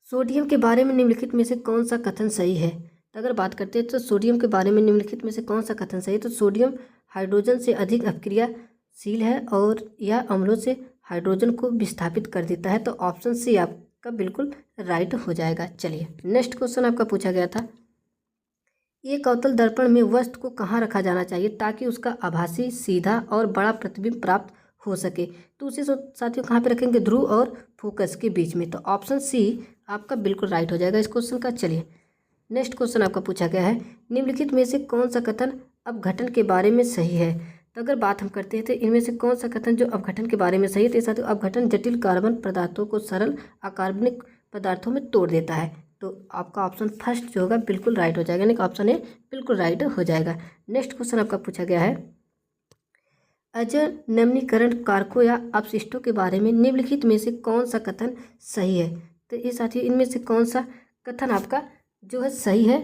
सोडियम के बारे में निम्नलिखित में से कौन सा कथन सही है? तो अगर बात करते हैं तो सोडियम के बारे में निम्नलिखित में से कौन सा कथन सही है? तो सोडियम हाइड्रोजन से अधिक अपक्रियाशील है और यह अम्लों से हाइड्रोजन को विस्थापित कर देता है। तो ऑप्शन सी आपका बिल्कुल राइट हो जाएगा। चलिए नेक्स्ट क्वेश्चन आपका पूछा गया था, एक अवतल दर्पण में वस्तु को कहाँ रखा जाना चाहिए ताकि उसका आभासी, सीधा और बड़ा प्रतिबिंब प्राप्त हो सके? तो उसे साथियों कहाँ पे रखेंगे? ध्रुव और फोकस के बीच में। तो ऑप्शन सी आपका बिल्कुल राइट हो जाएगा इस क्वेश्चन का। चलिए नेक्स्ट क्वेश्चन आपका पूछा गया है, निम्नलिखित में से कौन सा कथन अपघटन के बारे में सही है? तो अगर बात हम करते हैं तो इनमें से कौन सा कथन जो अपघटन के बारे में सही है? तो साथियों अपघटन जटिल कार्बन पदार्थों को सरल अकार्बनिक पदार्थों में तोड़ देता है। तो आपका ऑप्शन फर्स्ट जो होगा बिल्कुल राइट हो जाएगा, यानी कि ऑप्शन ए बिल्कुल राइट हो जाएगा। नेक्स्ट क्वेश्चन आपका पूछा गया है, अजनमनीकरण कारकों या अपशिष्टों के बारे में निम्नलिखित में से कौन सा कथन सही है? तो ये साथियों इनमें से कौन सा कथन आपका जो है सही है?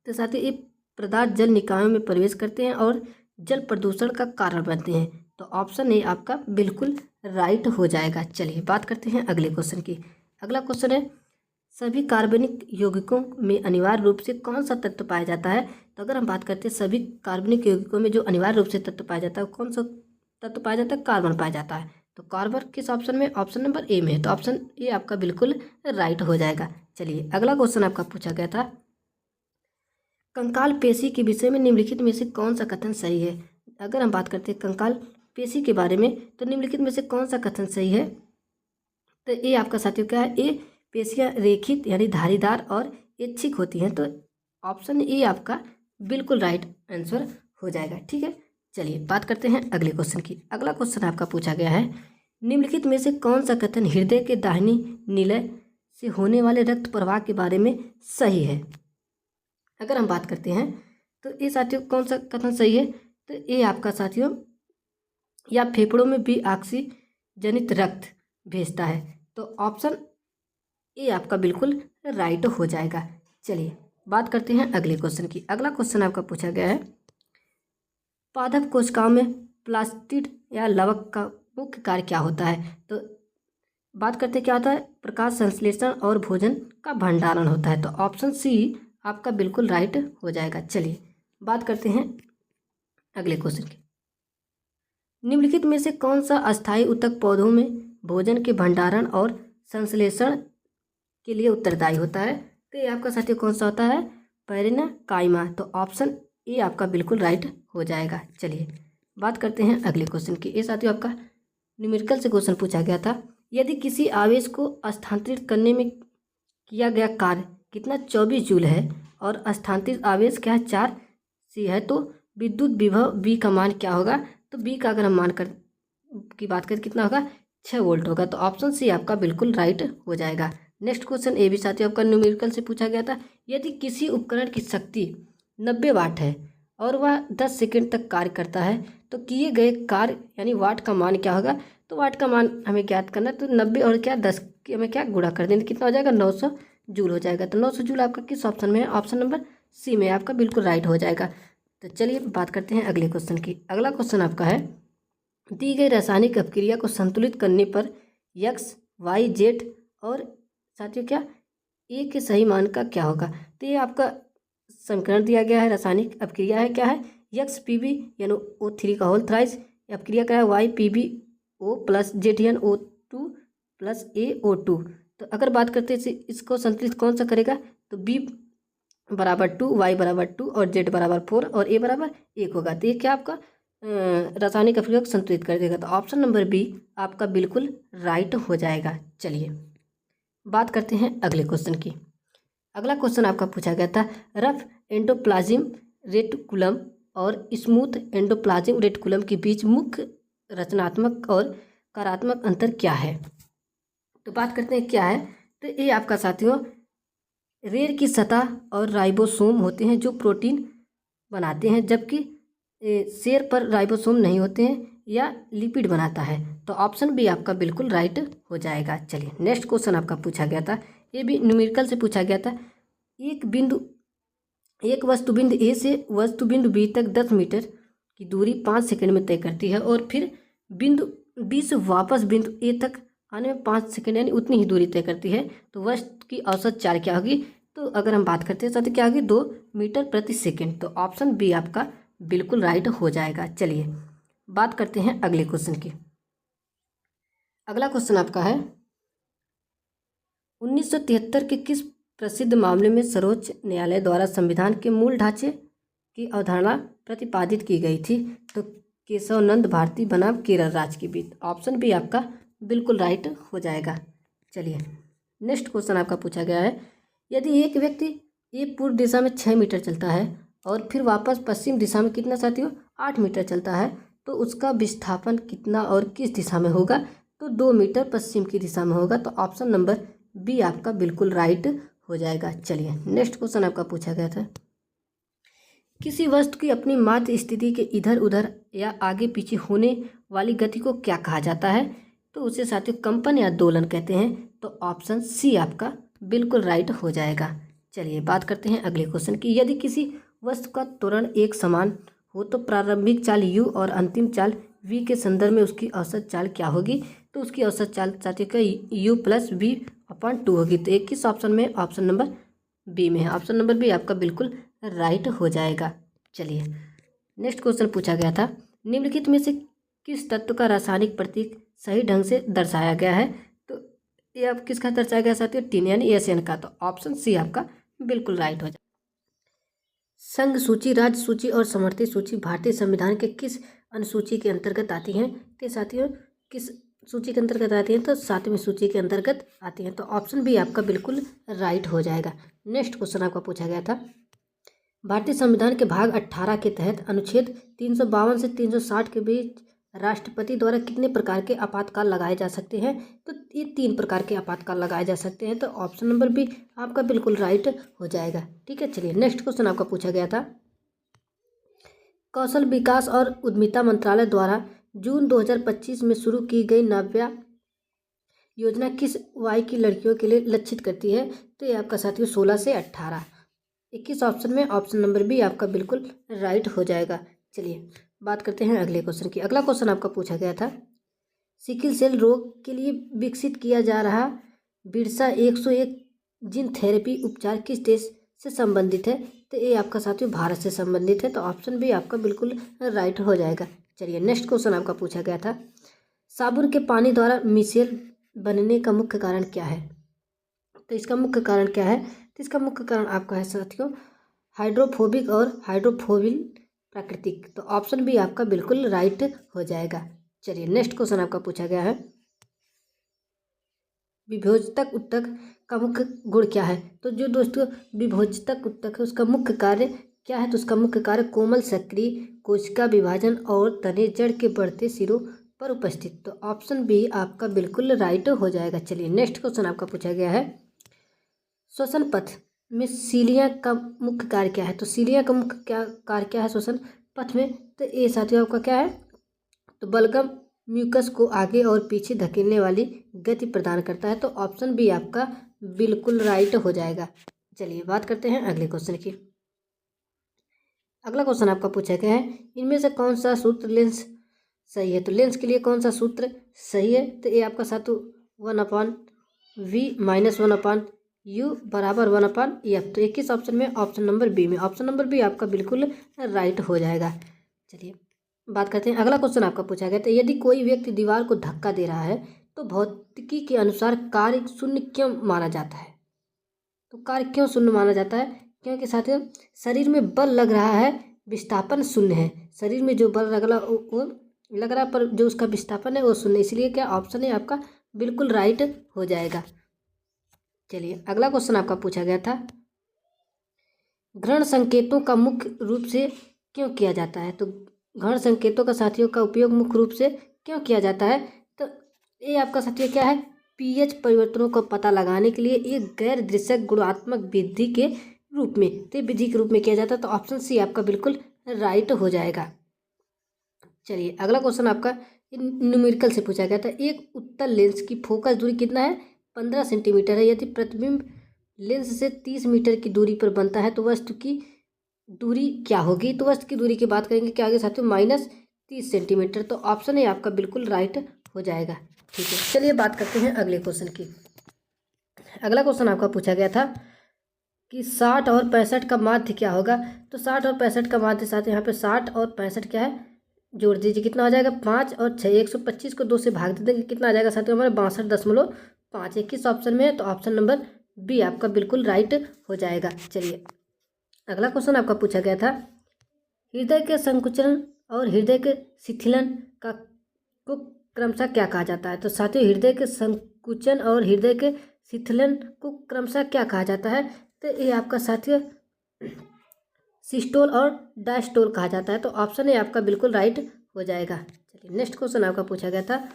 तो साथियों ये पदार्थ जल निकायों में प्रवेश करते हैं और जल प्रदूषण का कारण बनते हैं। तो ऑप्शन ए आपका बिल्कुल राइट हो जाएगा। चलिए बात करते हैं अगले क्वेश्चन की। अगला क्वेश्चन है, सभी कार्बनिक यौगिकों में अनिवार्य रूप से कौन सा तत्व पाया जाता है? तो अगर हम बात करते हैं सभी कार्बनिक यौगिकों में जो अनिवार्य रूप से तत्व पाया जाता है, कौन सा तत्व पाया जाता है? कार्बन पाया जाता है। तो कार्बन किस ऑप्शन में? ऑप्शन नंबर ए में है। तो ऑप्शन ए आपका बिल्कुल राइट हो जाएगा। चलिए अगला क्वेश्चन आपका पूछा गया था, कंकाल पेशी के विषय में निम्नलिखित में से कौन सा कथन सही है? अगर हम बात करते हैं कंकाल पेशी के बारे में तो निम्नलिखित में से कौन सा कथन सही है? तो ये आपका साथियों क्या है? ये पेशियाँ रेखित यानी धारीदार और ऐच्छिक होती हैं। तो ऑप्शन ए आपका बिल्कुल राइट आंसर हो जाएगा। ठीक है, चलिए बात करते हैं अगले क्वेश्चन की। अगला क्वेश्चन आपका पूछा गया है, निम्नलिखित में से कौन सा कथन हृदय के दाहिनी निलय से होने वाले रक्त प्रवाह के बारे में सही है? अगर हम बात करते हैं तो ये साथियों कौन सा कथन सही है? तो ये आपका साथियों या फेफड़ों में भी ऑक्सीजनित रक्त भेजता है। तो ऑप्शन ए आपका बिल्कुल राइट हो जाएगा। चलिए बात करते हैं अगले क्वेश्चन की। अगला क्वेश्चन आपका पूछा गया है, पादप कोशिकाओं में प्लास्टिड या लवक का मुख्य कार्य क्या होता है? तो बात करते क्या होता है? प्रकाश संश्लेषण और भोजन का भंडारण होता है। तो ऑप्शन सी आपका बिल्कुल राइट हो जाएगा। चलिए बात करते हैं अगले क्वेश्चन की। निम्नलिखित में से कौन सा अस्थायी ऊतक पौधों में भोजन के भंडारण और संश्लेषण के लिए उत्तरदायी होता है? तो ये आपका साथियों कौन सा होता है? पैरेन्काइमा। तो ऑप्शन ए आपका बिल्कुल राइट हो जाएगा। चलिए बात करते हैं अगले क्वेश्चन की। ये साथियों आपका न्यूमेरिकल से क्वेश्चन पूछा गया था, यदि किसी आवेश को स्थानांतरित करने में किया गया कार्य कितना 24 जूल है और स्थानांतरित आवेश क्या है 4 सी है, तो विद्युत विभव V का मान क्या होगा? तो V का अगर हम मान कर की बात करें कितना होगा? 6 वोल्ट होगा। तो ऑप्शन सी आपका बिल्कुल राइट हो जाएगा। नेक्स्ट क्वेश्चन ए भी साथियों आपका न्यूमेरिकल से पूछा गया था। यदि किसी उपकरण की शक्ति 90 वाट है और वह 10 सेकंड तक कार्य करता है तो किए गए कार्य यानी वाट का मान क्या होगा? तो वाट का मान हमें ज्ञात करना है। तो 90 और क्या 10 की हमें क्या गुणा कर देंगे, कितना हो जाएगा? 900 जूल हो जाएगा। तो 900 जूल आपका किस ऑप्शन में है? ऑप्शन नंबर सी में आपका बिल्कुल राइट हो जाएगा। तो चलिए बात करते हैं अगले क्वेश्चन की। अगला क्वेश्चन आपका है, दी गई रासायनिक अपक्रिया को संतुलित करने पर एक्स वाई जेड और साथियों क्या ए के सही मान का क्या होगा? तो ये आपका समीकरण दिया गया है, रासायनिक अपक्रिया है क्या है? एक्स पी बी यानी O3 का होल थ्राइस, अपक्रिया क्या है? Y P B O plus Z N O2 plus AO2। तो अगर बात करते हैं इसको संतुलित कौन सा करेगा? तो बी बराबर 2, वाई बराबर 2 और जेड बराबर 4 और ए बराबर 1 होगा। तो ये क्या आपका रासायनिक अपक्रिया को संतुलित कर देगा। तो ऑप्शन नंबर बी आपका बिल्कुल राइट हो जाएगा। चलिए बात करते हैं अगले क्वेश्चन की। अगला क्वेश्चन आपका पूछा गया था, रफ एंडोप्लाज्म रेटिकुलम और स्मूथ एंडोप्लाज्म रेटिकुलम के बीच मुख्य रचनात्मक और कार्यात्मक अंतर क्या है? तो बात करते हैं क्या है। तो ये आपका साथियों रेर की सतह और राइबोसोम होते हैं जो प्रोटीन बनाते हैं, जबकि शेर पर राइबोसोम नहीं होते हैं या लिपिड बनाता है। तो ऑप्शन बी आपका बिल्कुल राइट हो जाएगा। चलिए नेक्स्ट क्वेश्चन आपका पूछा गया था, ये भी न्यूमेरिकल से पूछा गया था। एक वस्तु बिंदु ए से वस्तु बिंदु बी तक 10 मीटर की दूरी 5 सेकंड में तय करती है और फिर बिंदु बी से वापस बिंदु ए तक आने में 5 सेकंड यानी उतनी ही दूरी तय करती है। तो वस्तु की औसत चाल क्या होगी? तो अगर हम बात करते हैं साथ क्या होगी? 2 मीटर प्रति सेकंड। तो ऑप्शन बी आपका बिल्कुल राइट हो जाएगा। चलिए बात करते हैं अगले क्वेश्चन की। अगला क्वेश्चन आपका है, 1973 के किस प्रसिद्ध मामले में सर्वोच्च न्यायालय द्वारा संविधान के मूल ढांचे की अवधारणा प्रतिपादित की गई थी? तो केशवानंद भारती बनाम केरल राज्य के बीच। ऑप्शन बी आपका बिल्कुल राइट हो जाएगा। चलिए नेक्स्ट क्वेश्चन आपका पूछा गया है, यदि एक व्यक्ति ए पूर्व दिशा में 6 मीटर चलता है और फिर वापस पश्चिम दिशा में कितना साथियों 8 मीटर चलता है तो उसका विस्थापन कितना और किस दिशा में होगा? तो 2 मीटर पश्चिम की दिशा में होगा। तो ऑप्शन नंबर बी आपका बिल्कुल राइट हो जाएगा। चलिए नेक्स्ट क्वेश्चन आपका पूछा गया था, किसी वस्तु की अपनी माध्य स्थिति के इधर उधर या आगे पीछे होने वाली गति को क्या कहा जाता है? तो उसे साथियों कंपन या दोलन कहते हैं। तो ऑप्शन सी आपका बिल्कुल राइट हो जाएगा। चलिए बात करते हैं अगले क्वेश्चन की, यदि किसी वस्तु का त्वरण एक समान हो तो प्रारंभिक चाल u और अंतिम चाल v के संदर्भ में उसकी औसत चाल क्या होगी? तो उसकी औसत चाल साथियों का u प्लस v/2 होगी। तो एक किस ऑप्शन में? ऑप्शन नंबर बी में है। ऑप्शन नंबर बी आपका बिल्कुल राइट हो जाएगा। चलिए नेक्स्ट क्वेश्चन पूछा गया था, निम्नलिखित में से किस तत्व का रासायनिक प्रतीक सही ढंग से दर्शाया गया है? तो ये आप किसका दर्शाया गया साथियों? टिन यानी ASN का। तो ऑप्शन सी आपका बिल्कुल राइट हो जाएगा। संघ सूची, राज्य सूची और समवर्ती सूची भारतीय संविधान के किस अनुसूची के अंतर्गत आती हैं? तो साथियों किस सूची के अंतर्गत आती हैं? तो 7वीं सूची के अंतर्गत आती हैं। तो ऑप्शन बी आपका बिल्कुल राइट हो जाएगा। नेक्स्ट क्वेश्चन आपका पूछा गया था, भारतीय संविधान के भाग 18 के तहत अनुच्छेद 352 से 360 के बीच राष्ट्रपति द्वारा कितने प्रकार के आपातकाल लगाए जा सकते हैं? तो ये 3 प्रकार के आपातकाल लगाए जा सकते हैं। तो ऑप्शन नंबर बी आपका बिल्कुल राइट हो जाएगा। ठीक है, चलिए नेक्स्ट क्वेश्चन आपका पूछा गया था, कौशल विकास और उद्यमिता मंत्रालय द्वारा जून 2025 में शुरू की गई नाव्या योजना किस वाय की लड़कियों के लिए लक्षित करती है? तो ये आपका साथियों 16 से 18। 21 ऑप्शन में ऑप्शन नंबर बी आपका बिल्कुल राइट हो जाएगा। चलिए बात करते हैं अगले क्वेश्चन की। अगला क्वेश्चन आपका पूछा गया था, सिकल सेल रोग के लिए विकसित किया जा रहा बिरसा 101 जीन थेरेपी उपचार किस देश से संबंधित है? तो ये आपका साथियों भारत से संबंधित है। तो ऑप्शन बी आपका बिल्कुल राइट हो जाएगा। चलिए नेक्स्ट क्वेश्चन आपका पूछा गया था, साबुन के पानी द्वारा मिसेल बनने का मुख्य कारण क्या है? तो इसका मुख्य कारण क्या है? तो इसका मुख्य कारण आपका है साथियों हाइड्रोफोबिक और हाइड्रोफोबिल प्राकृतिक। तो ऑप्शन बी आपका बिल्कुल राइट हो जाएगा। चलिए नेक्स्ट क्वेश्चन आपका पूछा गया है, विभोजतक उत्तक का मुख्य गुण क्या है? तो जो दोस्तों विभोजतक उत्तक है उसका मुख्य कार्य क्या है, तो उसका मुख्य कार्य कोमल सक्रिय कोशिका विभाजन और तने जड़ के बढ़ते सिरों पर उपस्थित। तो ऑप्शन बी आपका बिल्कुल राइट हो जाएगा। चलिए नेक्स्ट क्वेश्चन आपका पूछा गया है, श्वसन पथ में सीलिया का मुख्य कार्य क्या है। तो सीलिया का मुख्य कार्य क्या है श्वसन पथ में, तो ये साथियों आपका क्या है, तो बलगम म्यूकस को आगे और पीछे धकेलने वाली गति प्रदान करता है। तो ऑप्शन बी आपका बिल्कुल राइट हो जाएगा। चलिए बात करते हैं अगले क्वेश्चन की। अगला क्वेश्चन आपका पूछा गया है, इनमें से कौन सा सूत्र लेंस सही है। तो लेंस के लिए कौन सा सूत्र सही है, तो ये आपका सातु 1/v - 1/u बराबर 1/f। तो 21 ऑप्शन में ऑप्शन नंबर बी में, ऑप्शन नंबर बी आपका बिल्कुल राइट हो जाएगा। चलिए बात करते हैं, अगला क्वेश्चन आपका पूछा गया था, यदि कोई व्यक्ति दीवार को धक्का दे रहा है तो भौतिकी के अनुसार कार्य शून्य क्यों माना जाता है। तो कार्य क्यों शून्य माना जाता है, क्योंकि साथियों शरीर में बल लग रहा है, विस्थापन शून्य है। शरीर में जो बल लग रहा पर जो उसका विस्थापन है वो शून्य, इसलिए क्या ऑप्शन है आपका बिल्कुल राइट हो जाएगा। चलिए अगला क्वेश्चन आपका पूछा गया था, ग्रहण संकेतों का मुख्य रूप से क्यों किया जाता है। तो ग्रहण संकेतों का साथियों का उपयोग मुख्य रूप से क्यों किया जाता है, तो ये आपका साथियों क्या है, पीएच परिवर्तनों का पता लगाने के लिए एक गैर दृश्यक गुणात्मक विधि के रूप में, तो विधि के रूप में किया जाता है। तो ऑप्शन सी आपका बिल्कुल राइट हो जाएगा। चलिए अगला क्वेश्चन आपका न्यूमेरिकल से पूछा गया था, एक उत्तल लेंस की फोकस दूरी कितना है, 15 सेंटीमीटर है। यदि प्रतिबिंब लेंस से 30 मीटर की दूरी पर बनता है तो वस्तु की दूरी क्या होगी। तो वस्तु की दूरी की बात करेंगे क्या आगे साथियों, -30 सेंटीमीटर। तो ऑप्शन है आपका बिल्कुल राइट हो जाएगा। ठीक है, चलिए बात करते हैं अगले क्वेश्चन की। अगला क्वेश्चन आपका पूछा गया था कि 60 और 65 का माध्य क्या होगा। तो 60 और 65 का माध्य साथ यहाँ पे 60 और 65 क्या है, जोड़ दीजिए कितना हो जाएगा, 5 और 6, 125 को 2 से भाग दे देंगे, कितना आ जाएगा साथियों हमारे 62.5। 21 ऑप्शन में है, तो ऑप्शन नंबर बी आपका बिल्कुल राइट हो जाएगा। चलिए अगला क्वेश्चन आपका पूछा गया था, हृदय के संकुचन और हृदय के शिथिलन को क्रमशः क्या कहा जाता है। तो साथियों हृदय के संकुचन और हृदय के शिथिलन को क्रमशः क्या कहा जाता है, तो ये आपका साथियों सिस्टोल और डायस्टोल कहा जाता है। तो ऑप्शन है आपका बिल्कुल राइट हो जाएगा। चलिए नेक्स्ट क्वेश्चन आपका पूछा गया था,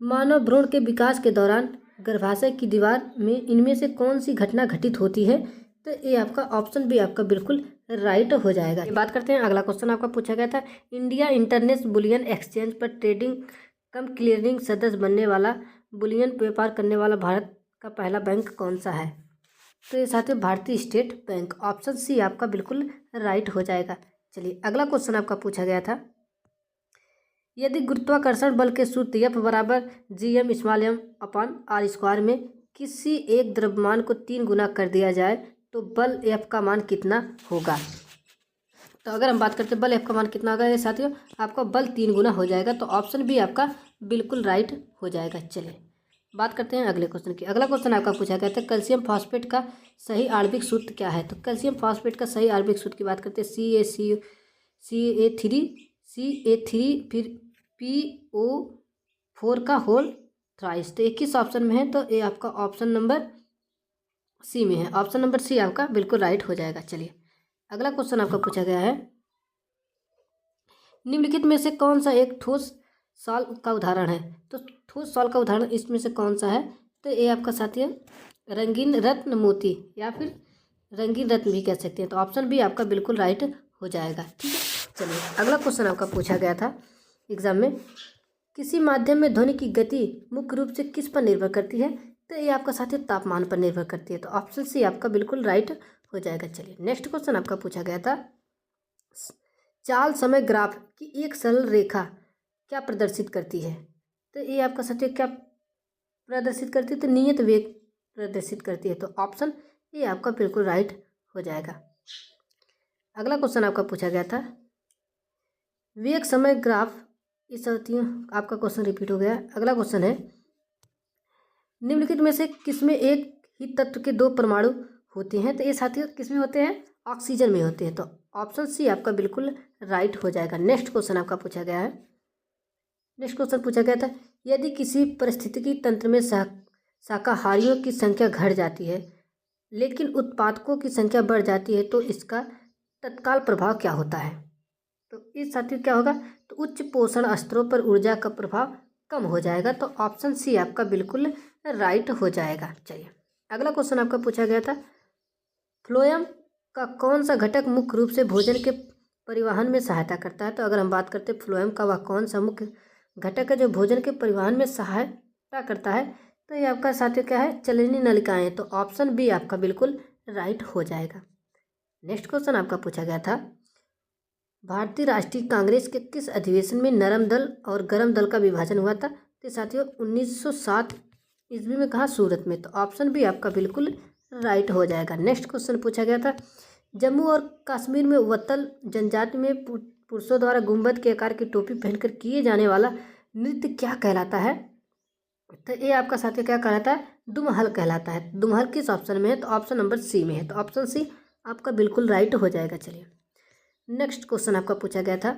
मानव भ्रूण के विकास के दौरान गर्भाशय की दीवार में इनमें से कौन सी घटना घटित होती है। तो ये आपका ऑप्शन भी आपका बिल्कुल राइट हो जाएगा। बात करते हैं अगला क्वेश्चन आपका पूछा गया था, इंडिया इंटरनेशनल बुलियन एक्सचेंज पर ट्रेडिंग कम क्लियरिंग सदस्य बनने वाला बुलियन व्यापार करने वाला भारत का पहला बैंक कौन सा है। तो ये साथियों भारतीय स्टेट बैंक, ऑप्शन सी आपका बिल्कुल राइट हो जाएगा। चलिए अगला क्वेश्चन आपका पूछा गया था, यदि गुरुत्वाकर्षण बल के सूत्र F बराबर Gm_m/r² में किसी एक द्रव्यमान को 3 गुना कर दिया जाए तो बल F का मान कितना होगा। तो अगर हम बात करते हैं बल F का मान कितना होगा, ये साथियों आपका बल 3 गुना हो जाएगा। तो ऑप्शन बी आपका बिल्कुल राइट हो जाएगा। चलिए बात करते हैं अगले क्वेश्चन की। अगला क्वेश्चन आपका पूछा गया था, कैल्शियम फॉस्फेट का सही आणविक सूत्र क्या है। तो कैल्शियम फॉस्फेट का सही आणविक सूत्र की बात करते हैं CA3 फिर PO4 का होल थ्राइस। तो 21 ऑप्शन में है, तो ये आपका ऑप्शन नंबर सी में है, ऑप्शन नंबर सी आपका बिल्कुल राइट हो जाएगा। चलिए अगला क्वेश्चन आपका पूछा गया है, निम्नलिखित में से कौन सा एक ठोस सॉल्व का उदाहरण है। तो ठोस सॉल्व का उदाहरण इसमें से कौन सा है, तो ये आपका साथियों रंगीन रत्न मोती या फिर रंगीन रत्न भी कह सकते हैं। तो ऑप्शन बी आपका बिल्कुल राइट हो जाएगा। ठीक है, चलिए अगला क्वेश्चन आपका पूछा गया था एग्जाम में, किसी माध्यम में ध्वनि की गति मुख्य रूप से किस पर निर्भर करती है। तो ये आपका साथियों तापमान पर निर्भर करती है। तो ऑप्शन सी आपका बिल्कुल राइट हो जाएगा। चलिए नेक्स्ट क्वेश्चन आपका पूछा गया था, चाल समय ग्राफ की एक सरल रेखा क्या प्रदर्शित करती है। तो ये आपका साथियों क्या प्रदर्शित करती है, तो नियत वेग प्रदर्शित करती है। तो ऑप्शन ये आपका बिल्कुल राइट हो जाएगा। अगला क्वेश्चन आपका पूछा गया था, वेग समय ग्राफ, इस साथियों आपका क्वेश्चन रिपीट हो गया। अगला क्वेश्चन है, निम्नलिखित में से किसमें एक ही तत्व के 2 परमाणु होते हैं। तो ये साथियों किसमें होते हैं, ऑक्सीजन में होते हैं। तो ऑप्शन सी आपका बिल्कुल राइट हो जाएगा। नेक्स्ट क्वेश्चन आपका पूछा गया है, नेक्स्ट क्वेश्चन पूछा गया था, यदि किसी पारिस्थितिकी तंत्र में शाकाहारियों की संख्या घट जाती है लेकिन उत्पादकों की संख्या बढ़ जाती है तो इसका तत्काल प्रभाव क्या होता है? तो इस साथियों क्या होगा, तो उच्च पोषण स्तरों पर ऊर्जा का प्रभाव कम हो जाएगा। तो ऑप्शन सी आपका बिल्कुल राइट हो जाएगा। चलिए अगला क्वेश्चन आपका पूछा गया था, फ्लोएम का कौन सा घटक मुख्य रूप से भोजन के परिवहन में सहायता करता है? तो अगर हम बात करते हैं फ्लोएम का वह कौन सा मुख्य घटक है जो भोजन के परिवहन में सहायता करता है, तो ये आपका साथियों क्या है, चलनी नलिकाएं। तो ऑप्शन बी आपका बिल्कुल राइट हो जाएगा। नेक्स्ट क्वेश्चन आपका पूछा गया था, भारतीय राष्ट्रीय कांग्रेस के किस अधिवेशन में नरम दल और गरम दल का विभाजन हुआ था? तो साथियों 1907 ईस्वी में कहा, सूरत में। तो ऑप्शन बी आपका बिल्कुल राइट हो जाएगा। नेक्स्ट क्वेश्चन पूछा गया था, जम्मू और कश्मीर में वत्तल जनजाति में पुरुषों द्वारा गुंबद के आकार की टोपी पहनकर किए जाने वाला नृत्य क्या कहलाता है? तो ये आपका साथियों क्या कहलाता है, दुमहल कहलाता है। दुमहल किस ऑप्शन में है? तो ऑप्शन नंबर सी में है। तो ऑप्शन सी आपका बिल्कुल राइट हो जाएगा। चलिए नेक्स्ट क्वेश्चन आपका पूछा गया था,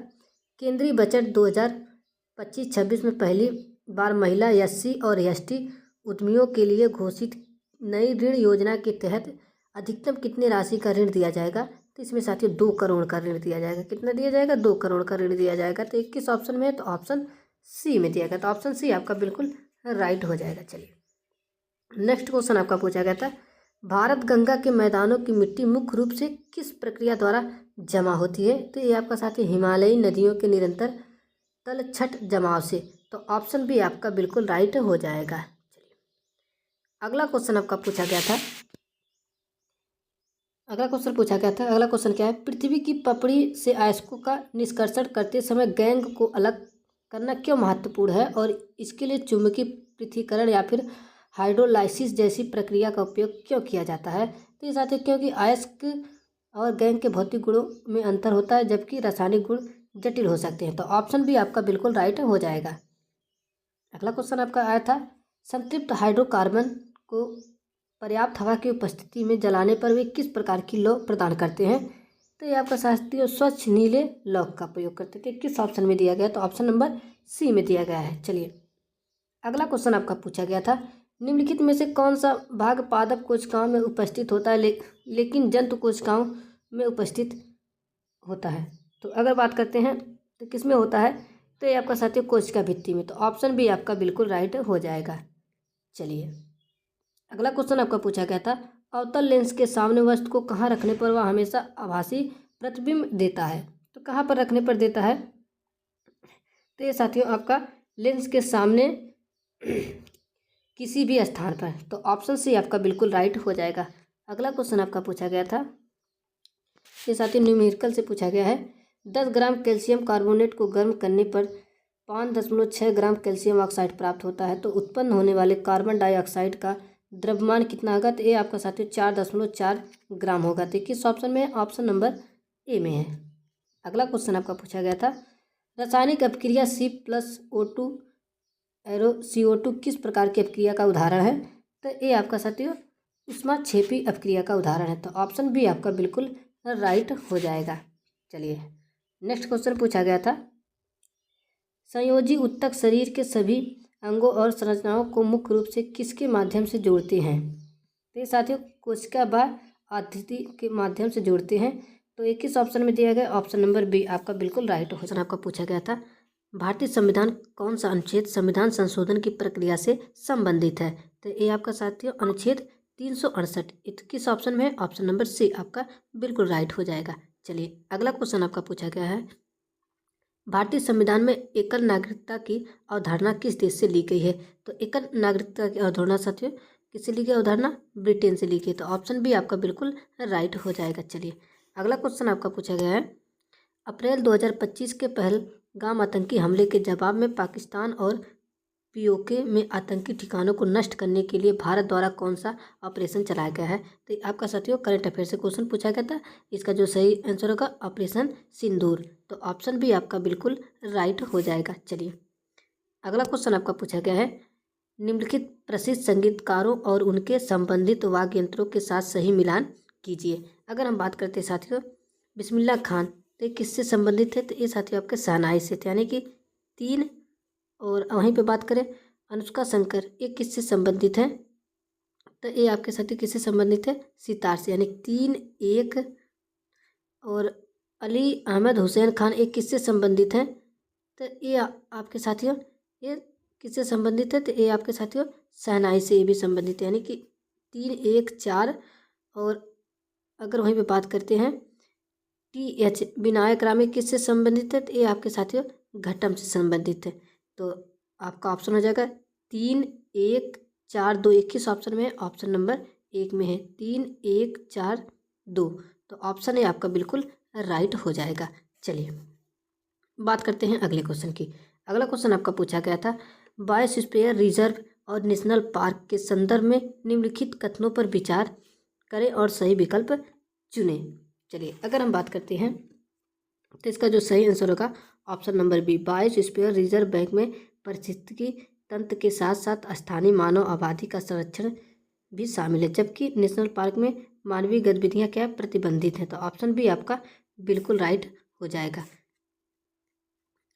केंद्रीय बजट 2025-26 में पहली बार महिला एससी और एसटी उद्यमियों के लिए घोषित नई ऋण योजना के तहत अधिकतम कितने राशि का ऋण दिया जाएगा? तो इसमें साथियों 2 करोड़ का ऋण दिया जाएगा। कितना दिया जाएगा? 2 करोड़ का ऋण दिया जाएगा। तो 21 ऑप्शन में है, तो ऑप्शन सी में दिया गया। तो ऑप्शन सी आपका बिल्कुल राइट हो जाएगा। चलिए नेक्स्ट क्वेश्चन आपका पूछा गया था, भारत गंगा के मैदानों की मिट्टी मुख्य रूप से किस प्रक्रिया द्वारा जमा होती है? तो ये आपका साथी हिमालयी नदियों के निरंतर तलछट जमाव से। तो ऑप्शन बी आपका बिल्कुल राइट हो जाएगा। चलिए अगला क्वेश्चन आपका पूछा गया था, अगला क्वेश्चन क्या है, पृथ्वी की पपड़ी से अयस्कों का निष्कर्षण करते समय गैंग को अलग करना क्यों महत्वपूर्ण है और इसके लिए चुंबकीय पृथक्करण या फिर हाइड्रोलाइसिस जैसी प्रक्रिया का उपयोग क्यों किया जाता है? तो ये साथियों क्योंकि अयस्क और गैंग के भौतिक गुणों में अंतर होता है जबकि रासायनिक गुण जटिल हो सकते हैं। तो ऑप्शन बी आपका बिल्कुल राइट हो जाएगा। अगला क्वेश्चन आपका आया था, संतृप्त हाइड्रोकार्बन को पर्याप्त हवा की उपस्थिति में जलाने पर वे किस प्रकार की लौ प्रदान करते हैं? तो ये आपका साथियों स्वच्छ नीले लौह का प्रयोग करते थे। किस ऑप्शन में दिया गया? तो ऑप्शन नंबर सी में दिया गया है। चलिए अगला क्वेश्चन आपका पूछा गया था, निम्नलिखित में से कौन सा भाग पादप कोशिकाओं में उपस्थित होता है लेकिन जंतु कोशिकाओं में उपस्थित होता है? तो अगर बात करते हैं तो किस में होता है? तो ये आपका साथियों कोशिका भित्ति में। तो ऑप्शन बी आपका बिल्कुल राइट हो जाएगा। चलिए अगला क्वेश्चन आपका पूछा गया था, अवतल लेंस के सामने वस्तु को कहाँ रखने पर वह हमेशा आभासी प्रतिबिंब देता है? तो कहाँ पर रखने पर देता है? तो ये साथियों आपका लेंस के सामने किसी भी स्थान पर। तो ऑप्शन सी आपका बिल्कुल राइट हो जाएगा। अगला क्वेश्चन आपका पूछा गया था, ये साथियों न्यूमेरिकल से पूछा गया है, 10 ग्राम कैल्शियम कार्बोनेट को गर्म करने पर 5.6 ग्राम कैल्शियम ऑक्साइड प्राप्त होता है। तो उत्पन्न होने वाले कार्बन डाइऑक्साइड का द्रव्यमान कितना होगा? तो ये आपका साथियों 4.4 ग्राम होगा। तो किस ऑप्शन में है? ऑप्शन नंबर ए में है। अगला क्वेश्चन आपका पूछा गया था, रासायनिक अपक्रिया C+O2 एरो CO2 किस प्रकार की अपक्रिया का उदाहरण है? तो ये आपका साथियों ऊष्माक्षेपी अपक्रिया का उदाहरण है। तो ऑप्शन बी आपका बिल्कुल राइट हो जाएगा। चलिए नेक्स्ट क्वेश्चन पूछा गया था, संयोजी ऊतक शरीर के सभी अंगों और संरचनाओं को मुख्य रूप से किसके माध्यम से जोड़ते हैं? तो ये साथियों कोशिका व आकृति के माध्यम से जोड़ते हैं। तो 21 ऑप्शन में दिया गया, ऑप्शन नंबर बी आपका बिल्कुल राइट हो। आपका पूछा गया था, भारतीय संविधान कौन सा अनुच्छेद संविधान संशोधन की प्रक्रिया से संबंधित है? तो ये आपका साथियों अनुच्छेद 368। किस ऑप्शन में है? ऑप्शन नंबर सी आपका बिल्कुल राइट हो जाएगा। चलिए अगला क्वेश्चन आपका पूछा गया है, भारतीय संविधान में एकल नागरिकता की अवधारणा किस देश से ली गई है? तो एकल नागरिकता की अवधारणा साथियों किससे ली गई अवधारणा? ब्रिटेन से ली गई। तो ऑप्शन बी आपका बिल्कुल राइट हो जाएगा। चलिए अगला क्वेश्चन आपका पूछा गया है, अप्रैल 2025 के पहलगाम आतंकी हमले के जवाब में पाकिस्तान और पीओके में आतंकी ठिकानों को नष्ट करने के लिए भारत द्वारा कौन सा ऑपरेशन चलाया गया है? तो आपका साथियों करंट अफेयर से क्वेश्चन पूछा गया था, इसका जो सही आंसर होगा ऑपरेशन सिंदूर। तो ऑप्शन बी आपका बिल्कुल राइट हो जाएगा। चलिए अगला क्वेश्चन आपका पूछा गया है, निम्नलिखित प्रसिद्ध संगीतकारों और उनके संबंधित वाद्य यंत्रों के साथ सही मिलान कीजिए। अगर हम बात करते हैं साथियों बिस्मिल्लाह खान, तो ये किससे संबंधित है? तो ये साथियों आपके शहनाई से थे, यानी कि 3। और वहीं पे बात करें अनुष्का शंकर, ये किससे संबंधित है? तो ये आपके साथी किससे संबंधित है? सितार से, यानी 3, 1 और अली अहमद हुसैन खान एक किससे संबंधित हैं? तो ये आपके साथियों ये किससे संबंधित है? तो ये आपके साथियों शहनाई से ये भी संबंधित है, यानी कि 3, 1, 4। और अगर वहीं पे बात करते हैं TH विनायक रामी किससे संबंधित है? तो ये आपके साथियों घटम से संबंधित है। तो आपका ऑप्शन हो जाएगा 3, 1, 4, 2। 21 ऑप्शन में है, ऑप्शन नंबर 1 में है 3, 1, 4, 2। तो ऑप्शन ए आपका बिल्कुल राइट हो जाएगा। चलिए बात करते हैं अगले क्वेश्चन की। अगला क्वेश्चन आपका पूछा गया था बायोस्फीयर रिजर्व और नेशनल पार्क के संदर्भ में निम्नलिखित कथनों पर विचार करें और सही विकल्प चुनें। चलिए अगर हम बात करते हैं तो इसका जो सही आंसर होगा option number B, biosphere reserve bank में पारिस्थितिकी तंत्र के साथ साथ स्थानीय मानव आबादी का संरक्षण भी शामिल है, जबकि नेशनल पार्क में मानवीय गतिविधियां क्या प्रतिबंधित हैं। तो ऑप्शन बी आपका बिल्कुल राइट हो जाएगा।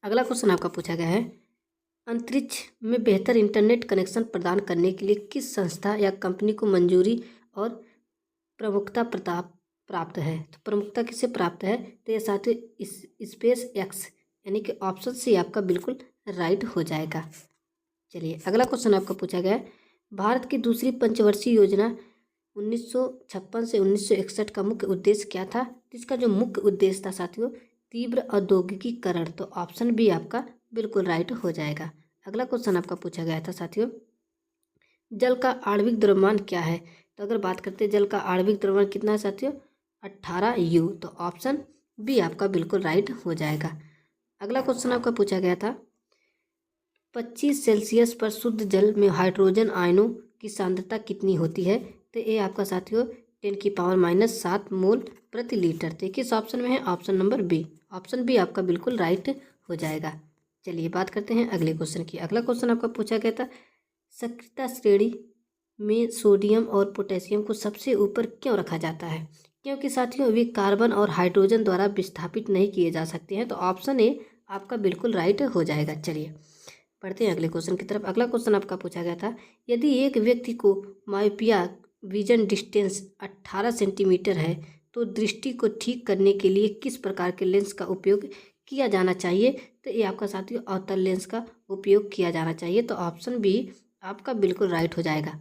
अगला क्वेश्चन आपका पूछा गया है अंतरिक्ष में बेहतर इंटरनेट कनेक्शन प्रदान करने के लिए किस संस्था या कंपनी को मंजूरी और प्रमुखता प्राप्त है? तो प्रमुखता किसे प्राप्त है? तो ये साथ ही स्पेस एक्स, यानी कि ऑप्शन सी आपका बिल्कुल राइट हो जाएगा। चलिए अगला क्वेश्चन आपका पूछा गया है भारत की दूसरी पंचवर्षीय योजना 1956 से 1961 का मुख्य उद्देश्य क्या था? इसका जो मुख्य उद्देश्य था साथियों तीव्र औद्योगिकीकरण। तो ऑप्शन बी आपका बिल्कुल राइट हो जाएगा। अगला क्वेश्चन आपका पूछा गया था साथियों जल का आणविक द्रव्यमान क्या है? तो अगर बात करते हैं जल का आणविक द्रव्यमान कितना है साथियों 18 U। तो ऑप्शन बी आपका बिल्कुल राइट हो जाएगा। अगला क्वेश्चन आपका पूछा गया था 25 सेल्सियस पर शुद्ध जल में हाइड्रोजन आयनों की सांद्रता कितनी होती है? तो ये आपका साथियों 10⁻⁷ मोल प्रति लीटर। तो किस ऑप्शन में है? Option number B. Option B आपका बिल्कुल राइट हो जाएगा। चलिए बात करते हैं अगले क्वेश्चन की। अगला क्वेश्चन आपका पूछा गया था सक्रियता श्रेणी में सोडियम और पोटेशियम को सबसे ऊपर क्यों रखा जाता है? क्योंकि साथियों वे कार्बन और हाइड्रोजन द्वारा विस्थापित नहीं किए जा सकते हैं। तो ऑप्शन ए आपका बिल्कुल राइट हो जाएगा। चलिए पढ़ते हैं अगले क्वेश्चन की तरफ। अगला क्वेश्चन आपका पूछा गया था यदि एक व्यक्ति को मायोपिया विजन डिस्टेंस 18 सेंटीमीटर है तो दृष्टि को ठीक करने के लिए किस प्रकार के लेंस का उपयोग किया जाना चाहिए? तो ये आपका साथियों अवतल लेंस का उपयोग किया जाना चाहिए। तो ऑप्शन बी आपका बिल्कुल राइट हो जाएगा।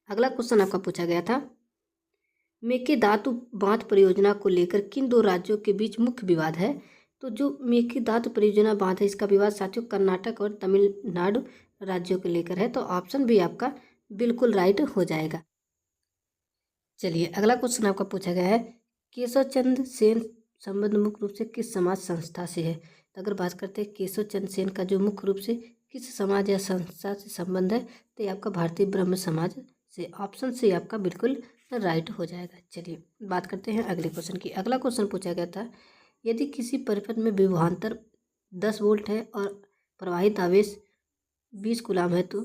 अगला क्वेश्चन आपका पूछा गया था मेकेदातु बांध परियोजना को लेकर किन दो राज्यों के बीच मुख्य विवाद है? तो जो मेकेदातु परियोजना बांध है इसका विवाद साथियों कर्नाटक और तमिलनाडु राज्यों को लेकर है। तो ऑप्शन बी आपका बिल्कुल राइट हो जाएगा। चलिए अगला क्वेश्चन आपका पूछा गया है केशव चंद्र सेन संबंध मुख्य रूप से किस समाज संस्था से है? तो अगर बात करते हैं केशव चंद्र सेन का जो मुख्य रूप से किस समाज या संस्था से संबंध है? तो ये आपका भारतीय ब्रह्म समाज से। ऑप्शन से आपका बिल्कुल राइट हो जाएगा। चलिए बात करते हैं अगले क्वेश्चन की। अगला क्वेश्चन पूछा गया था यदि किसी परिपथ में विभवांतर 10 वोल्ट है और प्रवाहित आवेश 20 कूलाम है तो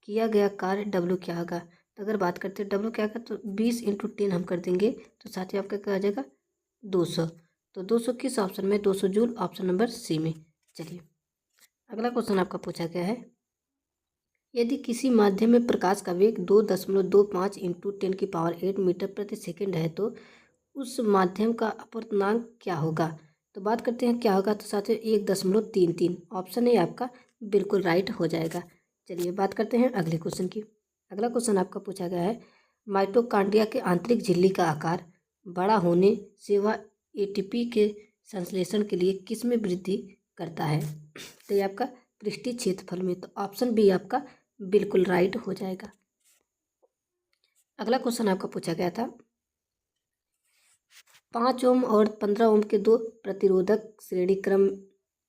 किया गया कार्य W क्या होगा? तो अगर बात करते हैं W क्या होगा तो 20 × 10 हम कर देंगे तो साथ ही आपका क्या आ जाएगा 200। तो 200 किस ऑप्शन में? 200 जूल, ऑप्शन नंबर सी में। चलिए अगला क्वेश्चन आपका पूछा गया है यदि किसी माध्यम में प्रकाश का वेग 2.25 × 10⁸ मीटर प्रति सेकंड है तो उस माध्यम का अपवर्तनांक क्या होगा? तो बात करते हैं क्या होगा तो साथियों 1.33। ऑप्शन ए आपका बिल्कुल राइट हो जाएगा। चलिए बात करते हैं अगले क्वेश्चन की। अगला क्वेश्चन आपका पूछा गया है माइटोकॉन्ड्रिया के आंतरिक झिल्ली का आकार बड़ा होने से वह ATP के संश्लेषण के लिए किस में वृद्धि करता है? तो ये आपका पृष्ठीय क्षेत्रफल में। तो ऑप्शन बी आपका बिल्कुल राइट हो जाएगा। अगला क्वेश्चन आपका पूछा गया था 5 ओम और 15 ओम के दो प्रतिरोधक श्रेणी क्रम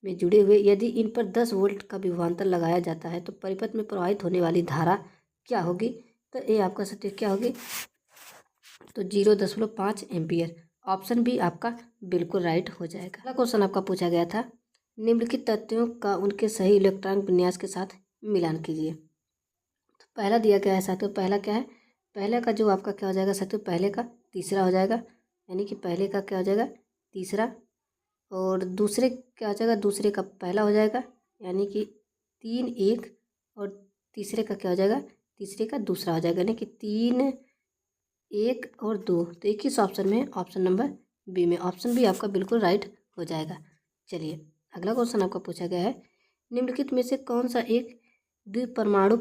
में जुड़े हुए यदि इन पर 10 वोल्ट का विभवांतर लगाया जाता है तो परिपथ में प्रवाहित होने वाली धारा क्या होगी? तो ये आपका सत्य क्या होगी? तो 0.5 एम्पियर। ऑप्शन बी आपका बिल्कुल राइट हो जाएगा। अगला क्वेश्चन आपका पूछा गया था निम्नलिखित तत्वों का उनके सही इलेक्ट्रॉनिक विन्यास के साथ मिलान कीजिए। तो पहला दिया गया है साथियों, पहला क्या है? पहले का जो आपका क्या हो जाएगा साथियों? पहले का तीसरा हो जाएगा, यानी कि पहले का क्या हो जाएगा तीसरा, और दूसरे क्या हो जाएगा? दूसरे का पहला हो जाएगा, यानी कि 3 1, और तीसरे का क्या हो जाएगा? तीसरे का दूसरा हो जाएगा, यानी कि 3 1 और 2। तो 21 ऑप्शन में ऑप्शन नंबर बी में। ऑप्शन बी आपका बिल्कुल राइट हो जाएगा। चलिए अगला क्वेश्चन आपका पूछा गया है, निम्नलिखित में से कौन सा एक द्विपरमाणु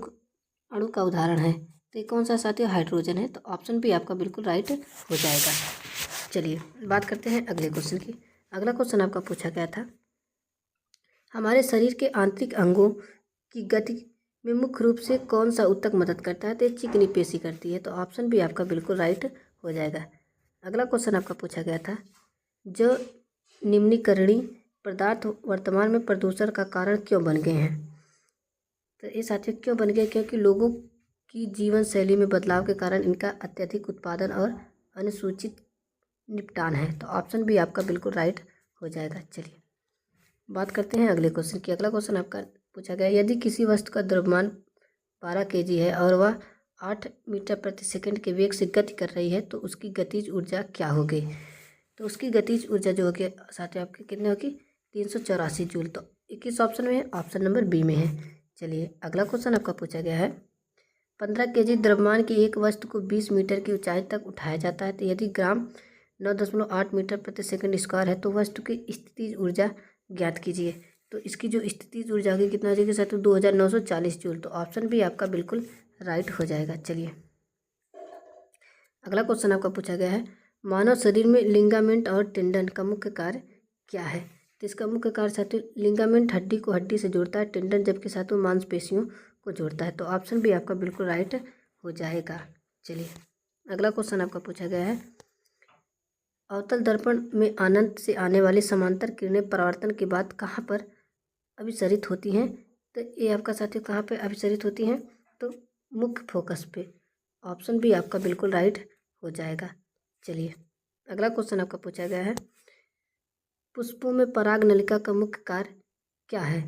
अणु का उदाहरण है? तो ये कौन सा साथियों? हाइड्रोजन है। तो ऑप्शन बी आपका बिल्कुल राइट हो जाएगा। चलिए बात करते हैं अगले क्वेश्चन की। अगला क्वेश्चन आपका पूछा गया था, हमारे शरीर के आंतरिक अंगों की गति में मुख्य रूप से कौन सा ऊतक मदद करता है? तो ये चिकनी पेशी करती है। तो ऑप्शन बी आपका बिल्कुल राइट हो जाएगा। अगला क्वेश्चन आपका पूछा गया था, जो निम्नीकरणीय पदार्थ वर्तमान में प्रदूषण का कारण क्यों बन गए हैं? तो ये साथियों क्यों बन गए? क्योंकि लोगों की जीवन शैली में बदलाव के कारण इनका अत्यधिक उत्पादन और अनुसूचित निपटान है। तो ऑप्शन बी आपका बिल्कुल राइट हो जाएगा। चलिए बात करते हैं अगले क्वेश्चन की। अगला क्वेश्चन आपका पूछा गया, यदि किसी वस्तु का द्रव्यमान 12 kg है और वह 8 मीटर प्रति सेकंड के वेग से गति कर रही है तो उसकी गतिज ऊर्जा क्या होगी? तो उसकी गतिज ऊर्जा जो होगी साथियों आपकी कितनी होगी? 384 जूल। तो 21 ऑप्शन में है, ऑप्शन नंबर बी में है। चलिए अगला क्वेश्चन आपका पूछा गया है, 15 kg द्रव्यमान की एक वस्तु को 20 मीटर की ऊंचाई तक उठाया जाता है। तो यदि ग्राम 9.8 मीटर प्रति सेकंड स्क्वायर है तो वस्तु की स्थितिज ऊर्जा ज्ञात कीजिए। तो इसकी जो स्थितिज ऊर्जा होगी कितना हो जाएगी साथियों? 2940 जूल। तो ऑप्शन बी आपका बिल्कुल राइट हो जाएगा। चलिए अगला क्वेश्चन आपका पूछा गया है, मानव शरीर में लिगामेंट और टेंडन का मुख्य कार्य क्या है? तो इसका मुख्य कार्य साथियों, लिगामेंट हड्डी को हड्डी से जोड़ता है, टेंडन जबकि साथियों मांसपेशियों को जोड़ता है। तो ऑप्शन बी आपका बिल्कुल राइट हो जाएगा। चलिए अगला क्वेश्चन आपका पूछा गया है, अवतल दर्पण में अनंत से आने वाली समांतर किरणें परावर्तन के बाद कहाँ पर अभिसरित होती हैं? तो ये आपका साथियों कहाँ पे अभिसरित होती हैं? तो मुख्य फोकस पे। ऑप्शन बी आपका बिल्कुल राइट हो जाएगा। चलिए अगला क्वेश्चन आपका पूछा गया है, पुष्पों में पराग नलिका का मुख्य कार्य क्या है?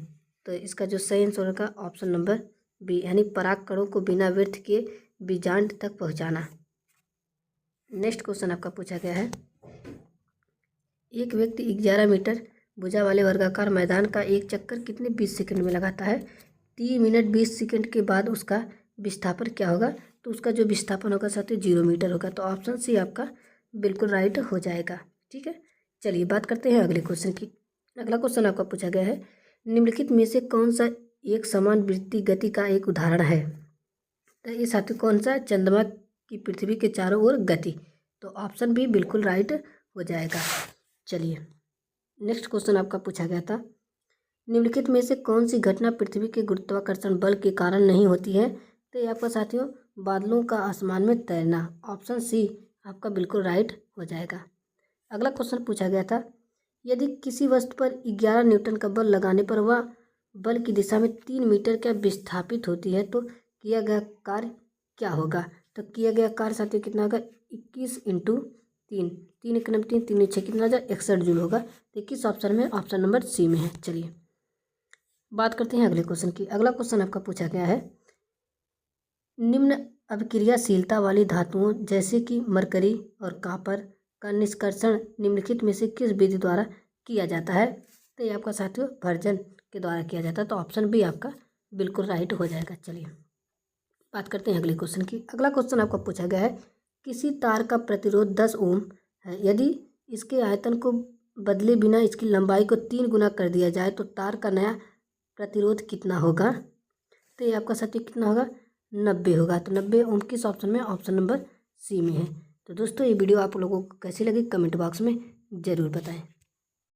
तो इसका जो सही आंसर होगा ऑप्शन नंबर बी, यानी पराग कणों को बिना व्यर्थ किए बीजांड तक पहुंचाना। नेक्स्ट क्वेश्चन आपका पूछा गया है, एक व्यक्ति 11 मीटर भुजा वाले वर्गाकार मैदान का एक चक्कर कितने 20 सेकंड में लगाता है? 3 मिनट 20 सेकंड के बाद उसका विस्थापन क्या होगा? तो उसका जो विस्थापन होगा साथियों 0 मीटर होगा। तो ऑप्शन सी आपका बिल्कुल राइट हो जाएगा। ठीक है, चलिए बात करते हैं अगले क्वेश्चन की। अगला क्वेश्चन आपका पूछा गया है, निम्नलिखित में से कौन सा एक समान वृत्तीय गति का एक उदाहरण है? तो ये साथियों कौन सा? चंद्रमा की पृथ्वी के चारों ओर गति। तो ऑप्शन बी बिल्कुल राइट हो जाएगा। चलिए नेक्स्ट क्वेश्चन आपका पूछा गया था, निम्नलिखित में से कौन सी घटना पृथ्वी के गुरुत्वाकर्षण बल के कारण नहीं होती है? तो ये आपका साथियों बादलों का आसमान में तैरना। ऑप्शन सी आपका बिल्कुल राइट हो जाएगा। अगला क्वेश्चन पूछा गया था, यदि किसी वस्तु पर 11 न्यूटन का बल लगाने पर वह बल की दिशा में 3 मीटर क्या विस्थापित होती है तो किया गया कार्य क्या होगा? तो किया गया कार्य साथियों कितना होगा? 21 × 3, 3 × 3, 3 × 6 कितना होगा? 61 जूल होगा। तो 21 ऑप्शन में, ऑप्शन नंबर सी में है। चलिए बात करते हैं अगले क्वेश्चन की। अगला क्वेश्चन आपका पूछा गया है, निम्न अभिक्रियाशीलता वाली धातुओं जैसे कि मरकरी और कॉपर का निष्कर्षण निम्नलिखित में से किस विधि द्वारा किया जाता है? तो ये आपका साथियों भर्जन के द्वारा किया जाता है। तो ऑप्शन बी आपका बिल्कुल राइट हो जाएगा। चलिए बात करते हैं अगले क्वेश्चन की। अगला क्वेश्चन आपका पूछा गया है, किसी तार का प्रतिरोध 10 ओम है, यदि इसके आयतन को बदले बिना इसकी लंबाई को 3 गुना कर दिया जाए तो तार का नया प्रतिरोध कितना होगा? तो ये आपका साथियों कितना होगा? 90 होगा। तो 90 ओम किस ऑप्शन में? ऑप्शन नंबर सी में है। तो दोस्तों ये वीडियो आप लोगों को कैसी लगी कमेंट बॉक्स में ज़रूर बताएं।